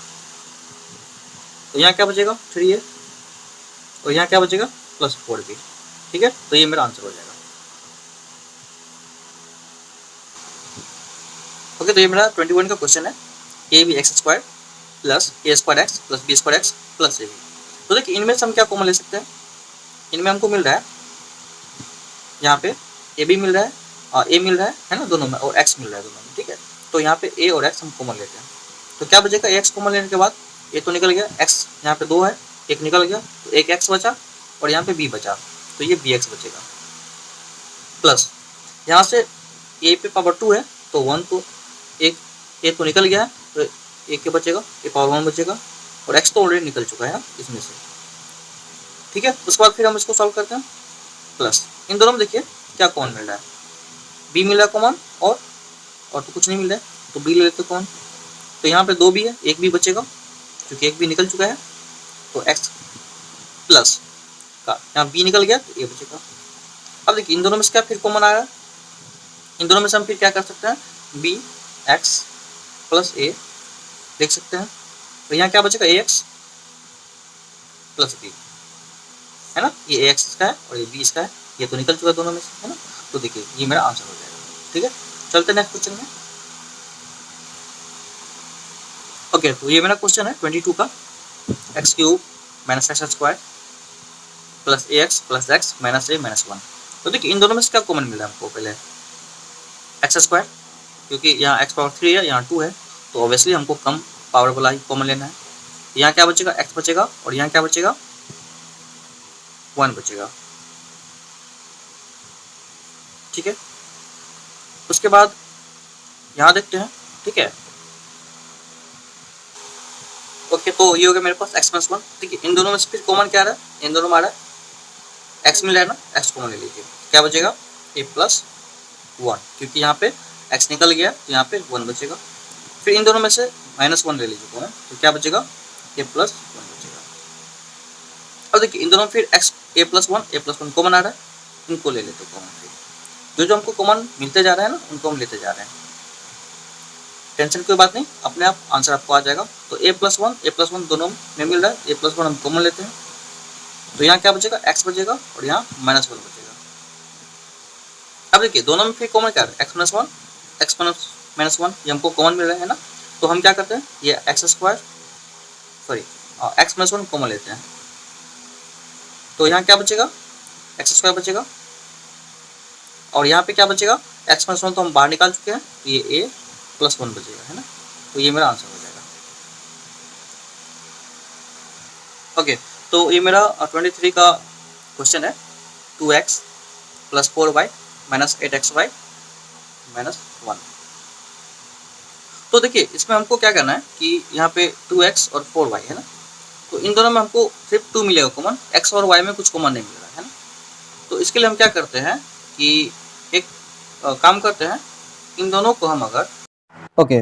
तो यहाँ क्या बचेगा 3 है, और यहाँ क्या बचेगा प्लस 4 भी, ठीक है। तो ये मेरा आंसर हो जाएगा। ओके, तो ये मेरा 21 का क्वेश्चन है, a b x square plus a square x plus b square x plus a b. तो देखिए इनमें से हम क्या कॉमन ले सकते हैं, इनमें हमको मिल रहा है यहाँ पे ए बी मिल रहा है और ए मिल रहा है ना दोनों में, और एक्स मिल रहा है दोनों में, ठीक है। तो यहाँ पे ए और एक्स हम कॉमन लेते हैं, तो क्या बचेगा, एक्स कॉमन लेने के बाद ए तो निकल गया, एक्स यहाँ पे 2 है, एक निकल गया, तो एक एक्स बचा, और यहाँ पे बी बचा, तो ये बी एक्स बचेगा, प्लस यहाँ से ए पे पावर 2 है, तो 1 तो एक ए तो निकल गया है, तो एक के बचेगा, ए पावर 1 बचेगा, और एक्स तो ऑलरेडी निकल चुका है ना इसमें से, ठीक है। उसके बाद फिर हम इसको सॉल्व करते हैं, प्लस इन दोनों में देखिए क्या कॉमन मिल रहा है, बी मिल रहा है कॉमन, और तो कुछ नहीं मिल रहा है, तो बी ले लेते कॉमन, तो यहाँ पे 2 बी है, एक बी बचेगा, क्योंकि एक बी निकल चुका है, तो एक्स प्लस का यहाँ बी निकल गया, तो ए बचेगा। अब देखिए इन दोनों में से क्या फिर कॉमन आ रहा है, इन दोनों में से हम फिर क्या कर सकते हैं, बी एक्स प्लस ए देख सकते हैं, तो यहाँ क्या बचेगा, ए एक्स प्लस बी, है ना, ये ए एक्स इसका है और ये बी इसका है, ये तो निकल चुका है दोनों में से, है ना। तो देखिए ये मेरा आंसर हो जाएगा, ठीक है। चलते हैं नेक्स्ट क्वेश्चन में। ओके, तो ये मेरा क्वेश्चन है 22 का, x cube minus x square plus a x plus x minus a minus 1। तो देखिए इन दोनों में से क्या कॉमन मिल रहा है हमको, पहले एक्स स्क्वायर, क्योंकि यहाँ एक्स पावर 3 है, यहाँ 2 है, तो ऑब्वियसली हमको कम पावर वाला ही कॉमन लेना है। यहाँ क्या बचेगा, एक्स बचेगा, और यहाँ क्या बचेगा, 1 बचेगा, ठीक है। उसके बाद यहाँ देखते हैं, ठीक है। ओके, तो ये हो गया मेरे पास एक्स माइनस 1, ठीक है। इन दोनों में से फिर कॉमन क्या आ रहा है, इन दोनों में आ रहा है एक्स मिल रहा है ना, एक्स कॉमन ले लीजिए, क्या बचेगा, ए प्लस 1, क्योंकि यहाँ पे एक्स निकल गया, तो यहाँ पे 1 बचेगा। फिर इन दोनों में से माइनस 1 ले लीजिए कॉमन, तो क्या बचेगा, ए प्लस 1 बचेगा। अब देखिए इन दोनों में फिर एक्स ए प्लस 1 कॉमन आ रहा है, इनको ले लेते कॉमन, फिर जो हमको कॉमन मिलते जा रहे हैं ना उनको हम लेते जा रहे हैं, टेंशन कोई बात नहीं, अपने आप आंसर आपको आ जाएगा। तो ए प्लस वन दोनों में मिल रहा है, ए प्लस 1 हम कॉमन लेते हैं, तो यहाँ क्या बचेगा, एक्स बचेगा, और यहाँ माइनस 1 बचेगा। अब देखिए दोनों में फिर कॉमन क्या है, एक्स माइनस 1 ये हमको कॉमन मिल रहा है ना, तो हम क्या करते हैं, ये x square sorry x minus 1 common लेते हैं, तो यहाँ क्या बचेगा, एक्स स्क्वायर बचेगा, और यहाँ पे क्या बचेगा, एक्स माइनस 1 तो हम बाहर निकाल चुके हैं, तो ये ए प्लस 1 बचेगा, है ना। तो ये मेरा आंसर हो जाएगा। ओके, तो ये मेरा 23 का क्वेश्चन है, 2x plus 4y minus 8xy minus 1। तो देखिए इसमें हमको क्या करना है कि यहाँ पे 2x और 4y है ना, तो इन दोनों में हमको सिर्फ 2 मिलेगा कॉमन, x और y में कुछ कॉमन नहीं मिल रहा है ना। तो इसके लिए हम क्या करते हैं कि एक काम करते हैं, इन दोनों को हम अगर ओके,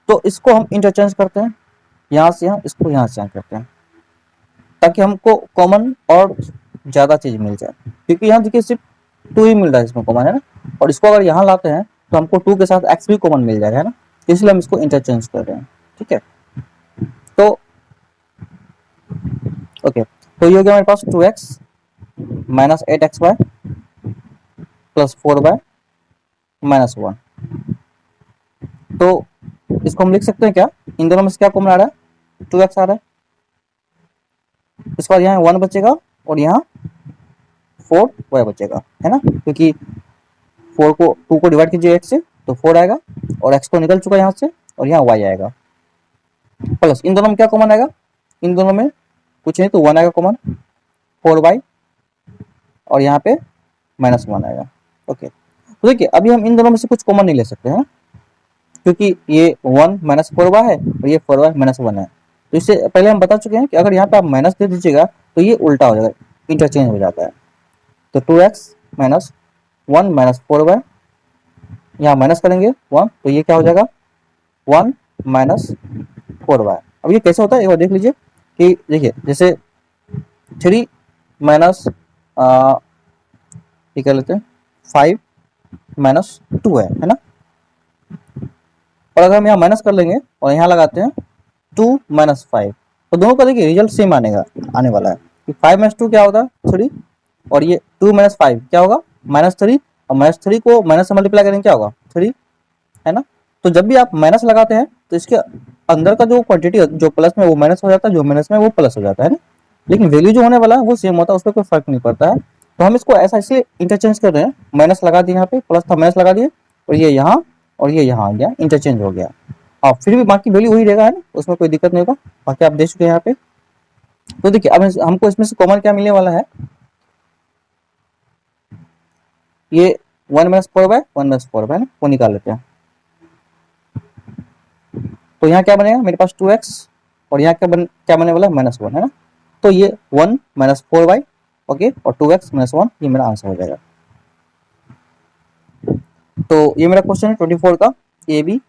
तो इसको हम इंटरचेंज करते हैं, यहाँ से यहाँ, इसको यहाँ से यहाँ करते हैं, ताकि हमको कॉमन और ज़्यादा चीज़ मिल जाए, क्योंकि यहाँ देखिए सिर्फ 2 ही मिल रहा है इसमें कॉमन, है ना। और इसको अगर यहाँ लाते हैं तो हमको 2 के साथ x भी कॉमन मिल जाएगा, है ना, इसलिए हम इसको इंटरचेंज कर रहे हैं, ठीक है। तो ओके, तो ये हो गया मेरे पास 2x minus 8xy plus 4y minus 1। तो इसको हम लिख सकते हैं क्या, इन दोनों में से क्या कॉमन आ रहा है, 2x आ रहा है। इसके बाद यहाँ 1 बचेगा और यहाँ 4y बचेगा, है ना, क्योंकि 2 को डिवाइड कीजिए x से तो 4 आएगा और x तो निकल चुका है यहाँ से और यहाँ y आएगा। प्लस इन दोनों में क्या कॉमन आएगा, इन दोनों में कुछ नहीं तो 1 आएगा कॉमन, 4y और यहाँ पे -1 आएगा। ओके, तो देखिए अभी हम इन दोनों में से कुछ कॉमन नहीं ले सकते हैं क्योंकि ये 1 -4y है और ये 4y -1 है। तो इससे पहले हम बता चुके हैं कि अगर यहाँ पे आप माइनस दे दीजिएगा तो ये उल्टा हो जाएगा, इंटरचेंज हो जाता है। तो 2x - 1 - 4y, यहाँ माइनस करेंगे 1 तो ये क्या हो जाएगा 1 - 4y। अब ये कैसे होता है एक बार देख लीजिए कि देखिए जैसे 3 माइनस ये क्या लेते हैं 5 - 2 है ना, और अगर हम यहाँ माइनस कर लेंगे और यहाँ लगाते हैं 2 - 5 तो दोनों का देखिए रिजल्ट सेम आने वाला है कि 5 - 2 क्या होगा 3 और ये 2 - 5 क्या होगा -3 और -3 को माइनस से मल्टीप्लाई करेंगे क्या होगा 3, है ना। तो जब भी आप माइनस लगाते हैं तो इसके अंदर का जो क्वांटिटी जो प्लस में वो माइनस हो जाता है, जो माइनस में वो प्लस हो जाता है ना, लेकिन वैल्यू जो होने वाला है वो सेम होता है, उस पर कोई फर्क नहीं पड़ता है। तो हम इसको ऐसा इसलिए इंटरचेंज कर रहे हैं, माइनस लगा दिए यहाँ पे, प्लस था माइनस लगा दिए और ये यहाँ और ये यहाँ आ गया, इंटरचेंज हो गया। हाँ फिर भी बाकी वैल्यू वही रहेगा, है ना, उसमें कोई दिक्कत नहीं होगा, बाकी आप देख चुके हैं यहाँ पे। तो देखिए अब हमको इसमें से कॉमन क्या मिलने वाला है, ये 1 - 4y 1 - 4y ना, वो निकाल लेते हैं। तो यहाँ क्या बनेगा मेरे पास 2x और यहाँ क्या बने वाला है -1, है ना। तो ये 1 - 4y ओके और 2x - 1 ये मेरा आंसर हो जाएगा। तो ये मेरा क्वेश्चन है 24 का, a b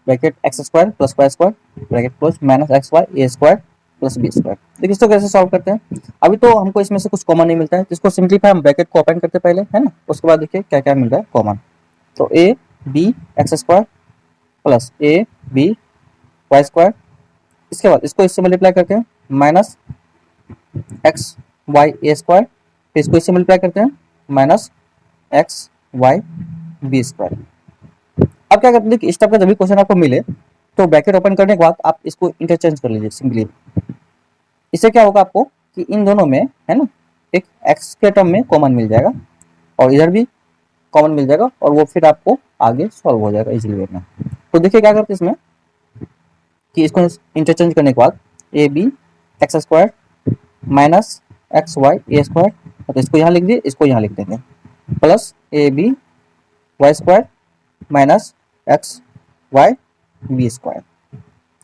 bracket x² + y² bracket close -xy a² + b²। देखिए इसको कैसे सॉल्व करते हैं, अभी तो हमको इसमें से कुछ कॉमन नहीं मिलता है, इसको सिंपलीफाई हम ब्रैकेट को ओपन करते पहले, है ना, उसके बाद देखिए क्या क्या मिल रहा है कॉमन। तो a b x² + a b y², इसके बाद इसको इससे मल्टीप्लाई करते हैं -x y a², फिर इसको इससे मल्टीप्लाई करते हैं -x y b²। अब क्या करते हैं, इस टाइप का जब भी क्वेश्चन आपको मिले तो ब्रैकेट ओपन करने के बाद आप इसको इंटरचेंज कर लीजिए सिंपली। इससे क्या होगा आपको कि इन दोनों में, है ना, एक x के टर्म में कॉमन मिल जाएगा और इधर भी कॉमन मिल जाएगा और वो फिर आपको आगे सॉल्व हो जाएगा इजीली वे में। तो देखिए क्या करते हैं इसमें कि इसको इंटरचेंज करने के बाद A B x² -xy a², तो इसको यहाँ लिख दिए, इसको यहाँ लिख देंगे plus a B y² -xy b²।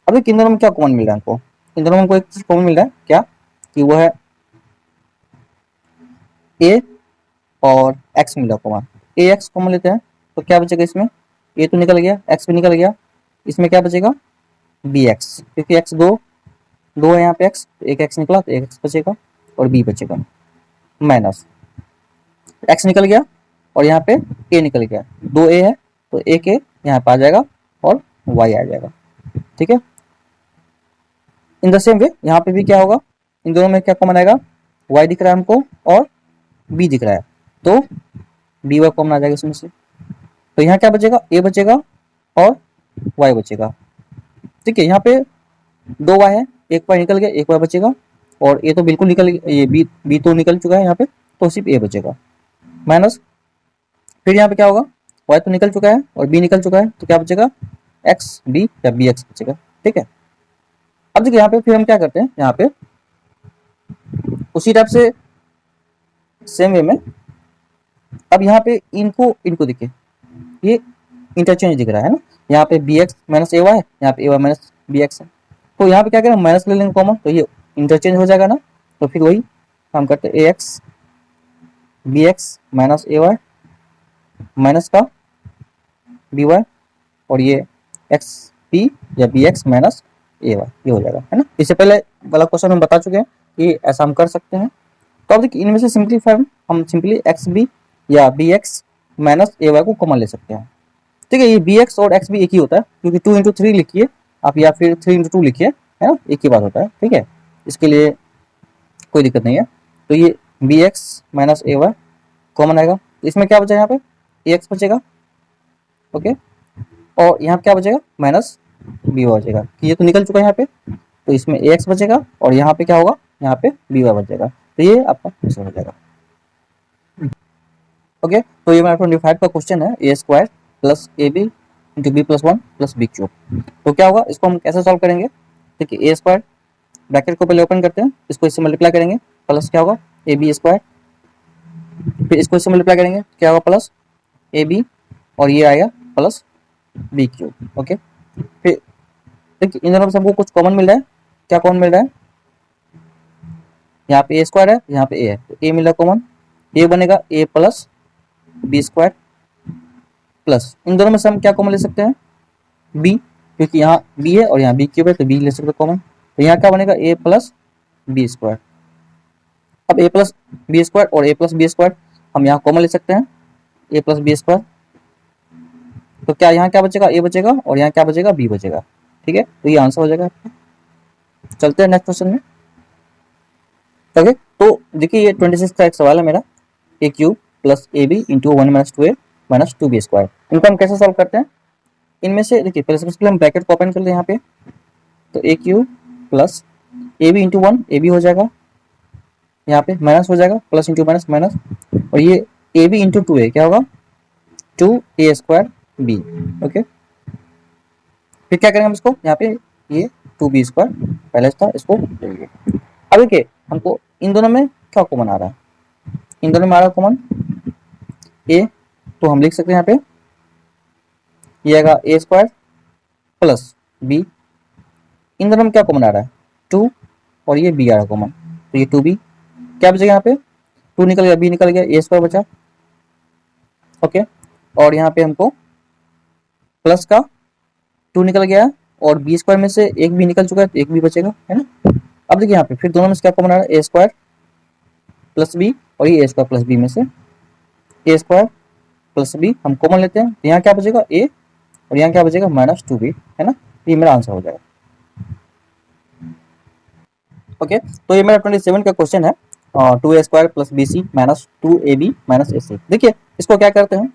अब इन दोनों में क्या कॉमन मिल रहा है हमको, इन दोनों में हमको एक चीज कॉमन मिल रहा है क्या कि वो है a और x मिल रहा है कॉमन, ए एक्स कॉमन लेते हैं तो क्या बचेगा इसमें, a तो निकल गया x भी निकल गया, इसमें क्या बचेगा बी एक्स, क्योंकि x दो है यहाँ पे x, तो एक x निकला तो एक x बचेगा और b बचेगा माइनस x निकल गया और यहाँ पे a निकल गया, 2a है तो एक a यहाँ पे आ जाएगा और y आ जाएगा, ठीक है। इन द सेम वे यहाँ पे भी क्या होगा, इन दोनों में क्या कॉमन आएगा, y दिख रहा है हमको और b दिख रहा है तो बी वाई कॉमन आ जाएगा इसमें से। तो यहाँ क्या बचेगा, a बचेगा और y बचेगा, ठीक है। यहाँ पे 2y है, एक y निकल गया, एक y बचेगा और a तो बिल्कुल निकल गया, ये b तो निकल चुका है यहाँ पे तो सिर्फ a बचेगा माइनस, फिर यहाँ पे क्या होगा y तो निकल चुका है और b निकल चुका है तो क्या बचेगा x b या बी एक्स बचेगा, ठीक है। अब देखिए यहाँ पे फिर हम क्या करते हैं, यहाँ पे उसी टाइप से सेम वे में अब यहाँ पे इनको देखिए ये इंटरचेंज दिख रहा है ना, यहाँ पे बी एक्स माइनस ए वाई, यहाँ पे ए वाई माइनस बी एक्स है, तो यहाँ पे क्या करें माइनस ले लेंगे कॉमन तो ये इंटरचेंज हो जाएगा ना, तो फिर वही हम करते हैं ए एक्स बी एक्स माइनस ए वाई माइनस का बी वाई और ये एक्स पी या बी एक्स माइनस ए वाई, ये हो जाएगा, है ना। इससे पहले वाला क्वेश्चन हम बता चुके हैं कि ऐसा हम कर सकते हैं। तो अब देखिए इनमें से सिंपलीफाई हम सिंपली एक्स बी या बी एक्स माइनस ए वाई को कॉमन ले सकते हैं, ठीक है। ये बी एक्स और एक्स भी एक ही होता है क्योंकि 2 × 3 लिखिए आप या फिर 3 × 2 लिखिए, है ना, एक ही बात होता है, ठीक है, इसके लिए कोई दिक्कत नहीं है। तो ये बी एक्स माइनस ए वाई कॉमन आएगा, तो इसमें क्या बचा यहाँ पे ए एक्स बचेगा, ओके। और यहाँ क्या बचेगा माइनस बी वाई बचेगा, कि ये तो निकल चुका है यहाँ पे, तो इसमें ए एक्स बचेगा और यहाँ पे क्या होगा, यहाँ पे बी वाई बचेगा। तो ये आपका आंसर हो जाएगा। ओके, तो ये मेरा 25 का क्वेश्चन है, a square plus a b into b plus one plus b cube. तो क्या होगा, इसको हम कैसे सॉल्व करेंगे, देखिए ए स्क्वायर ब्रैकेट को पहले ओपन करते हैं, इसको इससे मल्टीप्लाई करेंगे, प्लस क्या होगा ए बी स्क्वायर, फिर इसको इससे मल्टीप्लाई करेंगे क्या होगा प्लस ए बी, और ये आएगा प्लस बी क्यूब। ओके, फिर देखिए इन दोनों में से हमको कुछ कॉमन मिल रहा है, क्या कॉमन मिल रहा है, यहाँ पे ए स्क्वायर है, यहाँ पे ए है, तो ए मिल रहा है कॉमन, ये बनेगा ए प्लस बी स्क्वायर प्लस इन दोनों में से हम क्या कॉमन ले सकते हैं बी, क्योंकि यहाँ बी है और यहाँ बी क्यूब है, तो बी ले सकते हैं कॉमन, तो यहाँ क्या बनेगा ए प्लस बी स्क्वायर। अब ए प्लस बी स्क्वायर और ए प्लस बी स्क्वायर हम यहाँ कॉमन ले सकते हैं, ए प्लस बी स्क्वायर, तो क्या यहाँ क्या बचेगा ए बचेगा और यहाँ क्या बचेगा बी बचेगा। ठीक है, तो ये आंसर हो जाएगा आपका। चलते हैं नेक्स्ट क्वेश्चन में। ओके, तो देखिए ये 26 का एक सवाल है मेरा, a cube plus a b into one minus two a minus two b square. इनको हम कैसे सॉल्व करते हैं, इनमें से देखिए पहले सबसे पहले हम ब्रैकेट को ओपन कर लें यहाँ पे, तो a cube plus a b into one a b हो जाएगा, यहाँ पे माइनस हो जाएगा, प्लस इंटू माइनस माइनस, और ये a b into two a क्या होगा two a square b. Okay, फिर क्या करेंगे हम इसको, यहाँ पे ये टू बी स्क्वायर पहले था, इसको लेंगे। अब देखिए हमको इन दोनों में क्या कॉमन आ रहा है, इन दोनों में आ रहा है कॉमन ए, तो हम लिख सकते हैं यहाँ पे ये आएगा ए स्क्वायर प्लस बी, इन दोनों में क्या कॉमन आ रहा है टू, और ये बी आ रहा है कॉमन, तो ये टू बी क्या बचेगा, यहाँ पे टू निकल गया, बी निकल गया, ए स्क्वायर बचा। ओके, और यहाँ पे हमको प्लस का टू निकल गया और बी स्क्वायर में से एक भी निकल चुका है, तो एक भी बचेगा, है ना। अब देखिए यहाँ पे फिर दोनों में से क्या कॉमन आ रहा है, ए स्क्वायर प्लस बी, और ये ए स्क्वायर प्लस बी में से ए स्क्वायर प्लस बी हम कॉमन लेते हैं, तो यहाँ क्या बचेगा ए, और यहाँ क्या बचेगा माइनस टू बी, है ना, ये मेरा आंसर हो जाएगा। ओके, तो ये मेरा 27 का क्वेश्चन है, two a square plus b c minus two a b minus a c. देखिए इसको क्या करते हैं,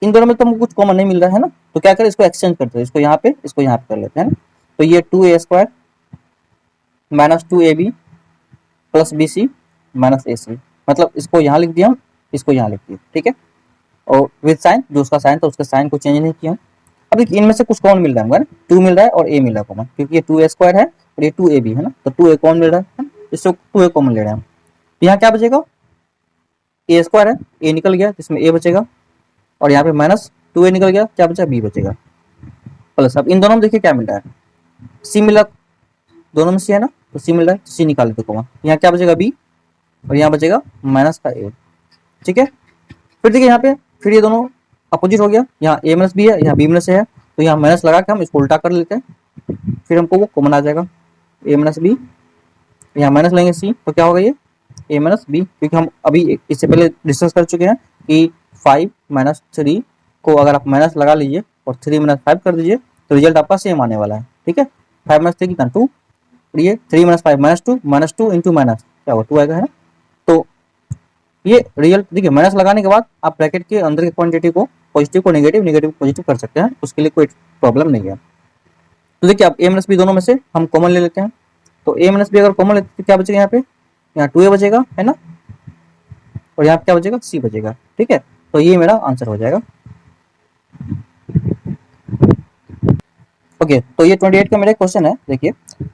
इन दोनों में तो हमको कुछ कॉमन नहीं मिल रहा है ना, तो क्या करें इसको एक्सचेंज करते हैं, इसको यहाँ पे कर लेते हैं ना, तो ये two a square minus two a b plus b c minus a c, मतलब इसको यहाँ लिख दिया, इसको यहाँ लिख दिया, ठीक है, और विद साइन, जो उसका साइन था उसके साइन को चेंज नहीं किया। अब देखिए इनमें से कुछ कॉमन मिल रहा है, टू मिल रहा है और ए मिल रहा है कॉमन, क्योंकि ये टू ए स्क्वायर है और ये टू ए बी है ना, तो टू ए कॉमन मिल रहा है, इससे टू ए कॉमन ले रहे हैं हम, यहाँ क्या बचेगा ए स्क्वायर है, ए निकल गया इसमें ए बचेगा, और यहाँ पे माइनस टू ए निकल गया, क्या बचा बी बचेगा, प्लस अब इन दोनों में देखिए क्या मिल रहा है सी मिला, दोनों में सी है ना, तो सी मिल रहा है, सी निकाल देते कॉमन, यहाँ क्या बचेगा बी और यहाँ बचेगा माइनस का ए। ठीक है, फिर देखिए यहाँ पे फिर ये दोनों अपोजिट हो गया, यहाँ ए माइनस बी है, यहाँ बी माइनस ए है, तो यहाँ माइनस लगा के हम इसको उल्टा कर लेते हैं, फिर हमको वो कॉमन आ जाएगा ए माइनस बी, यहाँ माइनस लेंगे सी, तो क्या होगा ये ए माइनस बी, क्योंकि हम अभी इससे पहले डिस्कस कर चुके हैं कि 5 माइनस थ्री को अगर आप माइनस लगा लीजिए और 3 माइनस 5 कर दीजिए तो रिजल्ट आपका सेम आने वाला है। ठीक है, 5 माइनस 3 कितना 2, और ये 3 minus 5 minus two into minus क्या होगा 2 आएगा, है ना। तो ये रिजल्ट देखिए माइनस लगाने के बाद आप ब्रैकेट के अंदर के क्वांटिटी को पॉजिटिव को नेगेटिव, नेगेटिव पॉजिटिव कर सकते हैं, उसके लिए कोई प्रॉब्लम नहीं है। तो देखिए अब ए माइनस बी दोनों में से हम कॉमन ले लेते हैं, तो ए माइनस बी अगर कॉमन लेते हैं तो क्या बचेगा यहाँ पे, यहाँ टू ए बचेगा, है ना, और यहाँ क्या बचेगा सी बचेगा। ठीक है, तो ये मेरा आंसर हो जाएगा। ओके, तो ये 28 का मेरा क्वेश्चन है, देखिए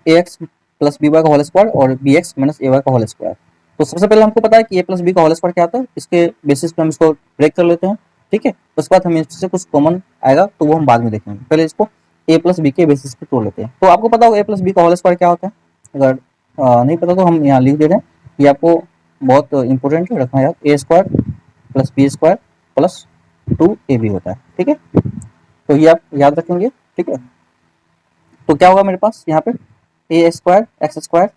ए एक्स प्लस बी वाई का होल स्क्वायर और बी एक्स माइनस ए वाई का होल स्क्वायर। तो सबसे पहले हमको पता है कि ए प्लस बी का होल स्क्वायर क्या आता है, इसके बेसिस पे हम इसको ब्रेक कर लेते हैं। ठीक है, उसके बाद हम इससे कुछ कॉमन आएगा तो वो हम बाद में देखेंगे, पहले इसको ए प्लस बी के बेसिस पे तोड़ लेते हैं। तो आपको पता होगा ए प्लस बी का होल स्क्वायर क्या होता है, अगर नहीं पता तो हम यहाँ लिख दे रहे हैं, ये आपको बहुत इंपॉर्टेंट रखना याद, a square plus b square plus two a b होता है। ठीक है, तो ये आप याद रखेंगे। ठीक है, तो क्या होगा मेरे पास यहाँ पे a square x square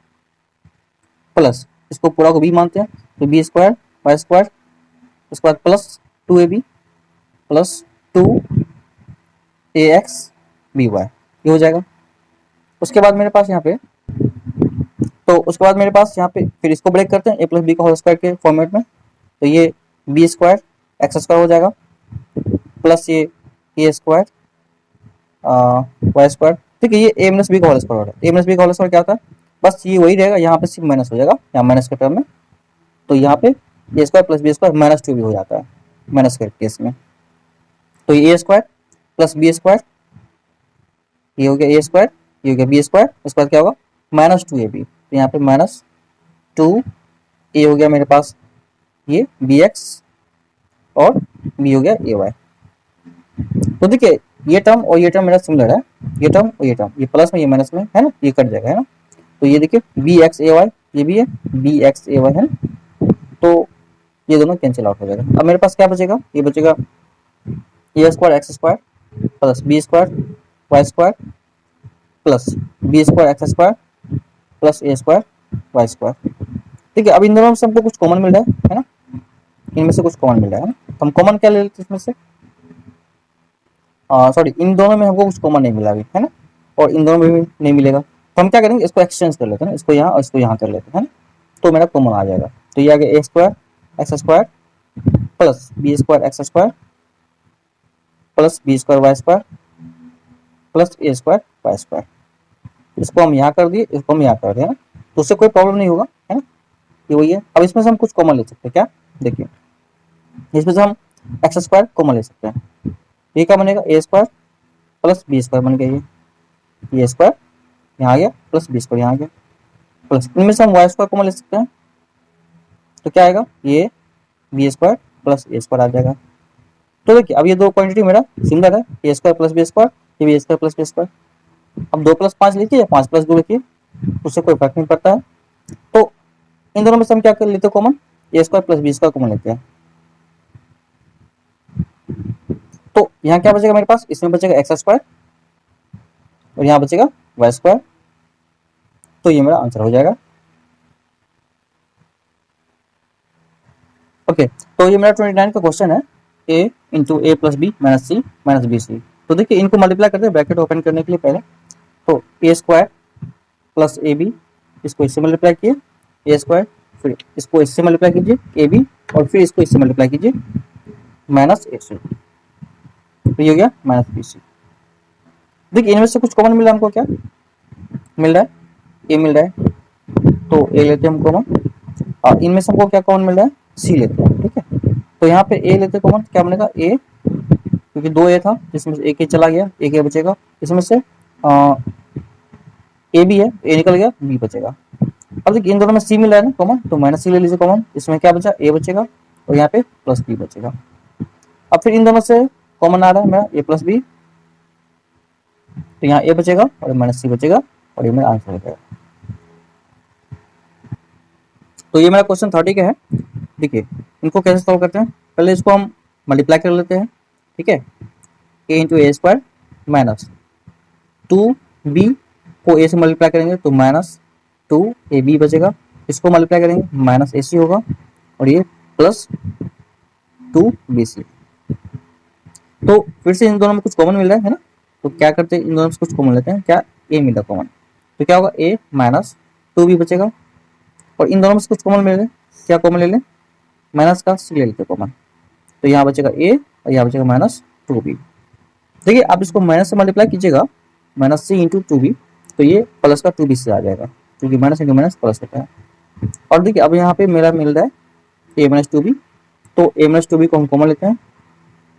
plus इसको पूरा को बी मानते हैं, तो बी स्क्वायर वाई स्क्वायर, उसके बाद plus two a b plus two a x b y, ये हो जाएगा। उसके बाद मेरे पास यहाँ पे, तो उसके बाद मेरे पास यहाँ पे फिर इसको ब्रेक करते हैं ए प्लस बी का होल स्क्वायर के फॉर्मेट में, तो ये बी स्क्वायर एक्स स्क्वायर हो जाएगा प्लस ये ए स्क्वायर वाई स्क्वायर। ठीक है, ये ए माइनस बी का होल स्क्वायर हो रहा है। ए माइनस बी का होल स्क्वायर क्या होता है, बस ये वही रहेगा, यहाँ पे सिर्फ माइनस हो जाएगा, यहाँ माइनस के टर्म में, तो यहाँ पे a square plus b square minus two भी हो जाता है माइनस के केस में। तो ये ए स्क्वायर प्लस बी स्क्वायर, ये हो गया ए स्क्वायर, ये हो गया बी स्क्वायर, इसके बाद क्या होगा माइनस टू ए बी, तो यहाँ पे माइनस टू ए हो गया मेरे पास ये बी एक्स और बी हो गया ए वाई। तो देखिए ये टर्म और ये टर्म मेरा सिमिलर है, ये टर्म और ये टर्म, ये प्लस में ये माइनस में है ना, ये कट जाएगा है ना। तो ये देखिए बी एक्स ए वाई ये भी है, बी एक्स ए वाई है ना, तो ये दोनों कैंसिल आउट हो जाएगा। अब मेरे पास क्या बचेगा, ये बचेगा a square x square plus b square y square plus b square x square plus a square y square. ठीक है, अब इन दोनों में से हमको कुछ कॉमन मिल रहा है ना, इनमें से कुछ कॉमन मिल रहा है ना, तो हम कॉमन क्या ले लेते हैं इसमें से, सॉरी इन दोनों में हमको कुछ कॉमन नहीं मिला अभी है ना, और इन दोनों में भी नहीं मिलेगा, तो हम क्या करेंगे इसको एक्सचेंज कर लेते हैं ना, इसको यहाँ और इसको यहाँ कर लेते हैं ना, तो मेरा कॉमन आ जाएगा। तो ये आ गया a square x square plus b square x square plus b square y square plus a square y square. इसको हम यहाँ कर दिए, इसको हम यहाँ कर दिए ना, तो उससे कोई प्रॉब्लम नहीं होगा है ना, ये वही है। अब इसमें से हम कुछ कॉमन ले सकते हैं, क्या देखिए इसमें से हम एक्स स्क्वायर कॉमन ले सकते हैं, ये क्या बनेगा ए स्क्वायर प्लस बी स्क्वायर बन गया, ये स्क्वायर यहाँ आ गया प्लस बी स्क्वायर यहाँ आ गया, प्लस इनमें से हम वाई स्क्वायर कॉमन ले सकते हैं, तो क्या आएगा ये b square plus a square आ जाएगा। तो देखिए अब ये दो क्वांटिटी मेरा सिमिलर है, a square plus b square, ये b square plus b square. अब 2+5 लिखिए या 5+2 लिखिए, उससे कोई फर्क नहीं पड़ता है। तो इन दोनों में से हम क्या कर लेते हैं common, a square plus b square common लेते हैं, तो यहाँ क्या बचेगा मेरे पास, इसमें बचेगा एक्स स्क्वायर और यहाँ बचेगा वाई स्क्वायर, तो ये मेरा आंसर हो जाएगा। ओके, तो ये मेरा 29 का क्वेश्चन है, ए इंटू ए प्लस बी माइनस सी माइनस बी सी। तो देखिए इनको मल्टीप्लाई करते हैं ब्रैकेट ओपन करने के लिए पहले, तो ए स्क्वायर प्लस ए बी, इसको इससे मल्टीप्लाई किए ए स्क्वायर, फिर इसको इससे मल्टीप्लाई कीजिए ए बी, और फिर इसको इससे मल्टीप्लाई कीजिए माइनस ए सी, तो ये हो गया माइनस बी सी। देखिए इनमें से कुछ कॉमन मिल रहा है हमको, क्या मिल रहा है, ए मिल रहा है, तो ए लेते हैं हम कॉमन, और इनमें से हमको क्या कॉमन मिल रहा है, सी लेते हैं। ठीक है, तो यहाँ पे ए लेते हैं कॉमन, क्या बनेगा ए, क्योंकि दो ए था जिसमें से एक ए चला गया, एक ए बचेगा, इसमें से ए बी है, ए निकल गया, बी बचेगा। अब देखिए इन दोनों में सी मिल रहा है ना कॉमन, तो माइनस सी ले लीजिए कॉमन, इसमें क्या बचा ए बचेगा और यहाँ पे प्लस बी बचेगा। अब फिर इन दोनों से कॉमन आ रहा है मेरा ए प्लस बी, तो यहाँ ए बचेगा और माइनस सी बचेगा, और ये मेरा आंसर हो जाएगा। तो ये मेरा क्वेश्चन 30 का है। देखिए इनको कैसे सॉल्व करते हैं, पहले इसको हम मल्टीप्लाई कर लेते हैं। ठीक है, ए इंटू ए स्क्वायर माइनस 2b को ए से मल्टीप्लाई करेंगे तो माइनस 2ab बचेगा, इसको मल्टीप्लाई करेंगे माइनस ac होगा, और ये प्लस 2bc। तो फिर से इन दोनों में कुछ कॉमन मिल रहा है ना, तो क्या करते हैं इन दोनों में कुछ कॉमन लेते हैं, क्या a मिला कॉमन, तो क्या होगा a माइनस 2b बचेगा, और इन दोनों में से कुछ कॉमन मिल रहे हैं, क्या कॉमन ले लें, माइनस का c ले लेते हैं कॉमन, तो यहाँ बचेगा a और यहाँ बचेगा माइनस 2b। देखिए आप इसको माइनस से मल्टीप्लाई कीजिएगा, माइनस सी इंटू 2b, तो ये प्लस का 2b से आ जाएगा, क्योंकि माइनस इंटू माइनस प्लस होता है। और देखिए अब यहाँ पे मेरा मिल रहा है a माइनस 2b, तो a माइनस 2b को हम कॉमन लेते हैं,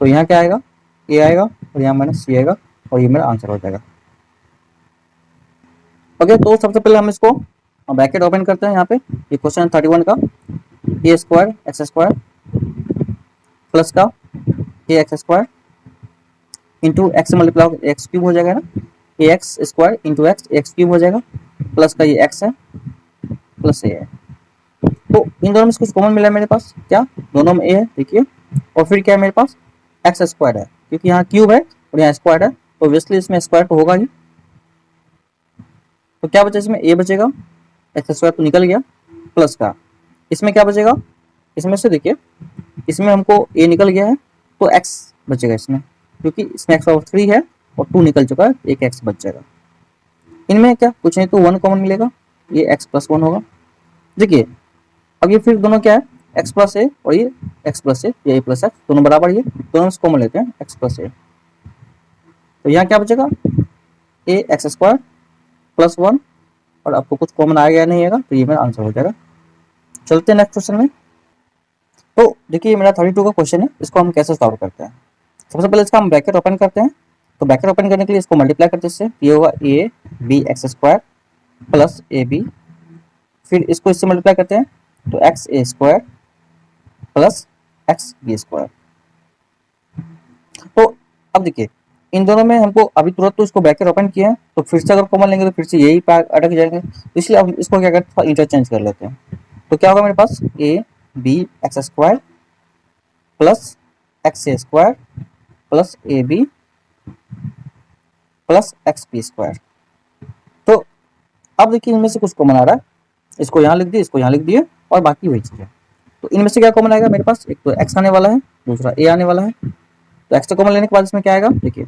तो यहाँ क्या आएगा a आएगा और यहाँ माइनस c आएगा, और ये मेरा आंसर हो जाएगा। ओके, तो सबसे पहले हम इसको ब्रैकेट ओपन करते हैं, यहाँ पे ये क्वेश्चन 31 का, a square x square plus का a x square into x multiply x cube हो जाएगा ना, a x square into x cube हो जाएगा, प्लस का ये एक्स है प्लस ए है। तो इन दोनों में कुछ कॉमन मिला है मेरे पास, क्या दोनों में ए है देखिए, और फिर क्या है मेरे पास एक्स स्क्वायर है, क्योंकि यहाँ क्यूब है और यहाँ स्क्वायर है, तो ऑब्वियसली इसमें स्क्वायर तो होगा ही। तो क्या बचा इसमें ए बचेगा, एक्स स्क्वायर तो निकल गया, प्लस का इसमें क्या बचेगा, इसमें से देखिए इसमें हमको ए निकल गया है, तो एक्स बचेगा इसमें, क्योंकि इसमें एक्स पावर 3 है और 2 निकल चुका है, एक एक्स बच जाएगा। इनमें क्या कुछ नहीं तो 1 कॉमन मिलेगा, ये एक्स प्लस 1 होगा। देखिए अब ये फिर दोनों क्या है एक्स प्लस ए और ये एक्स प्लस ए, ये ए प्लस एक्स दोनों बराबर, ये दोनों कॉमन लेते हैं एक्स प्लस ए, तो यहाँ क्या बचेगा, ए एक्स स्क्वायर प्लस 1, और आपको कुछ कॉमन आ गया नहीं आएगा, तो ये मेरा आंसर हो जाएगा। चलते हैं नेक्स्ट क्वेश्चन में। तो देखिए मेरा 32 का क्वेश्चन है, इसको हम कैसे सॉल्व करते हैं। सबसे पहले इसका हम ब्रैकेट ओपन करते हैं। तो ब्रैकेट ओपन करने के लिए इसको मल्टीप्लाई करते हैं, इससे ये होगा a b x square plus a b, फिर इसको इससे मल्टीप्लाई करते हैं तो x a square plus x b square. तो अब देखिए इन दोनों में हमको अभी तुरंत तो इसको ब्रैकेट ओपन किया है, तो फिर से अगर कॉमन लेंगे तो फिर से यही अटक जाएंगे, तो इसलिए हम इसको क्या करते हैं, इंटरचेंज कर लेते हैं। तो क्या होगा मेरे पास, a b x square plus x a square plus a b plus x b square. तो अब देखिए इनमें से कुछ कॉमन आ रहा है, इसको यहाँ लिख दिए, इसको यहाँ लिख दिए, और बाकी वही चीज है। तो इनमें से क्या कॉमन आएगा मेरे पास, एक तो एक्स आने वाला है, दूसरा ए आने वाला है। तो एक्स को कॉमन लेने के बाद इसमें क्या आएगा, देखिए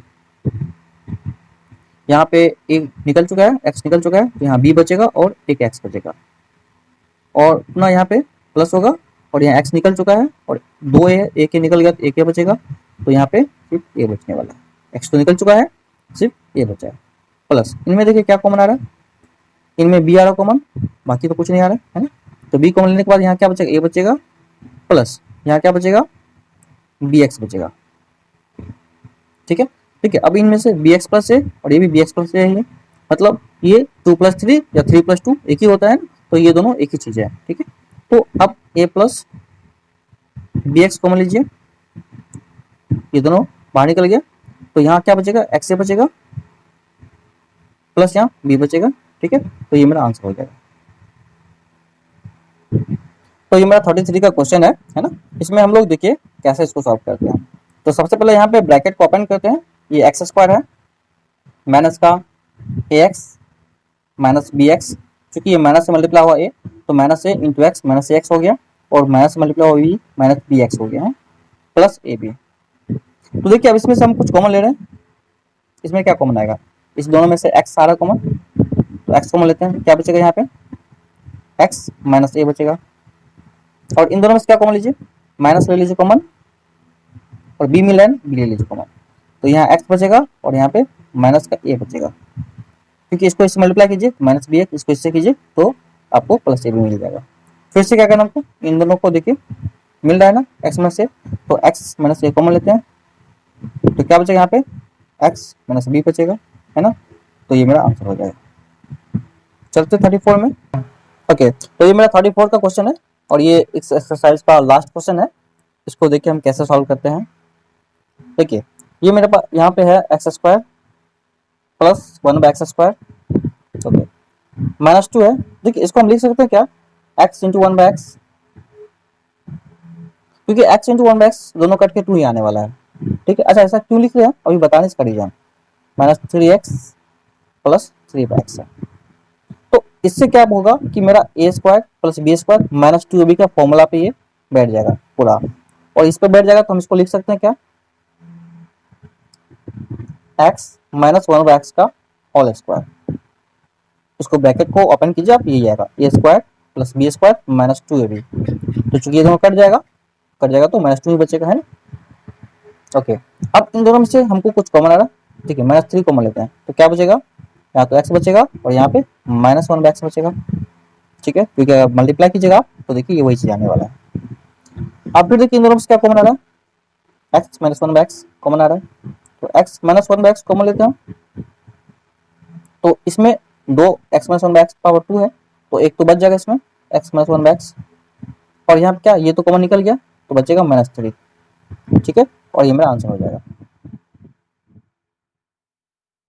यहाँ पे ए निकल चुका है, एक्स निकल चुका है, तो यहाँ बी बचेगा और एक एक्स बचेगा, और पुनः यहाँ पे प्लस होगा, और यहाँ एक्स निकल चुका है और दो ए के निकल गया तो एक ए बचेगा, तो यहाँ पे सिर्फ ए बचने वाला है। एक्स तो निकल चुका है, सिर्फ ए बचा है। प्लस इनमें देखिए क्या कॉमन आ रहा है, इनमें बी आ रहा है कॉमन, बाकी तो कुछ नहीं आ रहा है ना। तो बी कॉमन लेने के बाद यहाँ क्या बचेगा, ए बचेगा, प्लस यहाँ क्या बचेगा, बी एक्स बचेगा। ठीक है, ठीक है। अब इनमें से बी एक्स प्लस है और ये भी बी एक्स प्लस है, मतलब ये 2+3 या 3+2 एक ही होता है ना, तो ये दोनों एक ही चीज है। ठीक है, तो अब ए प्लस बी एक्स कॉमन लीजिए, ये दोनों बाहर निकल गया, तो यहाँ क्या बचेगा, एक्स ए बचेगा प्लस यहाँ बी बचेगा। ठीक है, तो ये मेरा आंसर हो जाएगा। तो ये मेरा 33 का क्वेश्चन है ना। इसमें हम लोग देखिए कैसे इसको सॉल्व करते हैं। तो सबसे पहले यहाँ पे ब्रैकेट को ओपन करते हैं, ये एक्स स्क्वायर है माइनस का a x minus B x, क्योंकि ये माइनस से मल्टीप्लाई हुआ ए, तो माइनस ए इंटू एक्स माइनस ए एक्स हो गया, और माइनस से मल्टीप्लाई हुआ बी माइनस बी एक्स हो गया है, प्लस ए बी। तो देखिए अब इसमें से हम कुछ कॉमन ले रहे हैं, इसमें क्या कॉमन आएगा, इस दोनों में से एक्स सारा कॉमन, तो एक्स कॉमन लेते हैं, क्या बचेगा यहाँ पे, एक्स माइनस ए बचेगा, और इन दोनों में से क्या कॉमन लीजिए, माइनस ले लीजिए कॉमन, और बी मिला है बी ले लीजिए कॉमन, तो यहाँ एक्स बचेगा और यहाँ पे माइनस का ए बचेगा, क्योंकि इसको इससे मल्टीप्लाई कीजिए माइनस बी एक्स, इसको इससे कीजिए तो आपको प्लस ए बी मिल जाएगा। फिर से क्या करना हमको, इन दोनों को देखिए मिल रहा है ना एक्स माइनस ए, तो एक्स माइनस ए कॉमन लेते हैं, तो क्या बचेगा यहाँ पे, एक्स माइनस बी बचेगा, है ना। तो ये मेरा आंसर हो जाएगा। चलते 34 में। ओके, तो ये मेरा 34 का क्वेश्चन है, और ये इस एक्सरसाइज का लास्ट क्वेश्चन है। इसको देखिए हम कैसे सॉल्व करते हैं। देखिए ये मेरे पास यहाँ पे है x square plus 1/x square, okay, minus 2 है। देखिए इसको हम लिख सकते हैं क्या, x इंटू 1/x, क्योंकि x इंटू 1/x दोनों कट के 2 ही आने वाला है। ठीक है, अच्छा ऐसा क्यों लिख रहे हैं अभी बताने से करिए, माइनस 3x प्लस 3/x है। तो इससे क्या होगा कि मेरा a square plus b square minus 2ab का फॉर्मूला पे ये बैठ जाएगा पूरा, और इस पे बैठ जाएगा, तो हम इसको लिख सकते हैं क्या, x माइनस 1/x का होल स्क्वायर। इसको ब्रैकेट को ओपन कीजिए आप, यही आएगा a square plus b square minus 2ab, तो चूंकि ये दोनों कट जाएगा तो माइनस 2 ही बचेगा, है ना। ओके, अब इन दोनों में से हमको कुछ कॉमन आ रहा है, ठीक है, माइनस 3 कॉमन लेते हैं, तो क्या बचेगा, यहाँ तो x बचेगा और यहाँ पे माइनस 1/x बचेगा। ठीक है, क्योंकि मल्टीप्लाई कीजिएगा तो देखिए ये वही चीज आने वाला है। अब फिर देखिए इन दोनों में से क्या कॉमन आ रहा है, x माइनस 1/x कॉमन आ रहा है, तो x माइनस 1/x कॉमन लेते हैं, तो इसमें दो x माइनस 1/x पावर 2 है, तो एक तो बच जाएगा इसमें x माइनस 1/x, और यहाँ पे क्या, ये तो कॉमन निकल गया, तो बचेगा -3। ठीक है, और ये मेरा आंसर हो जाएगा।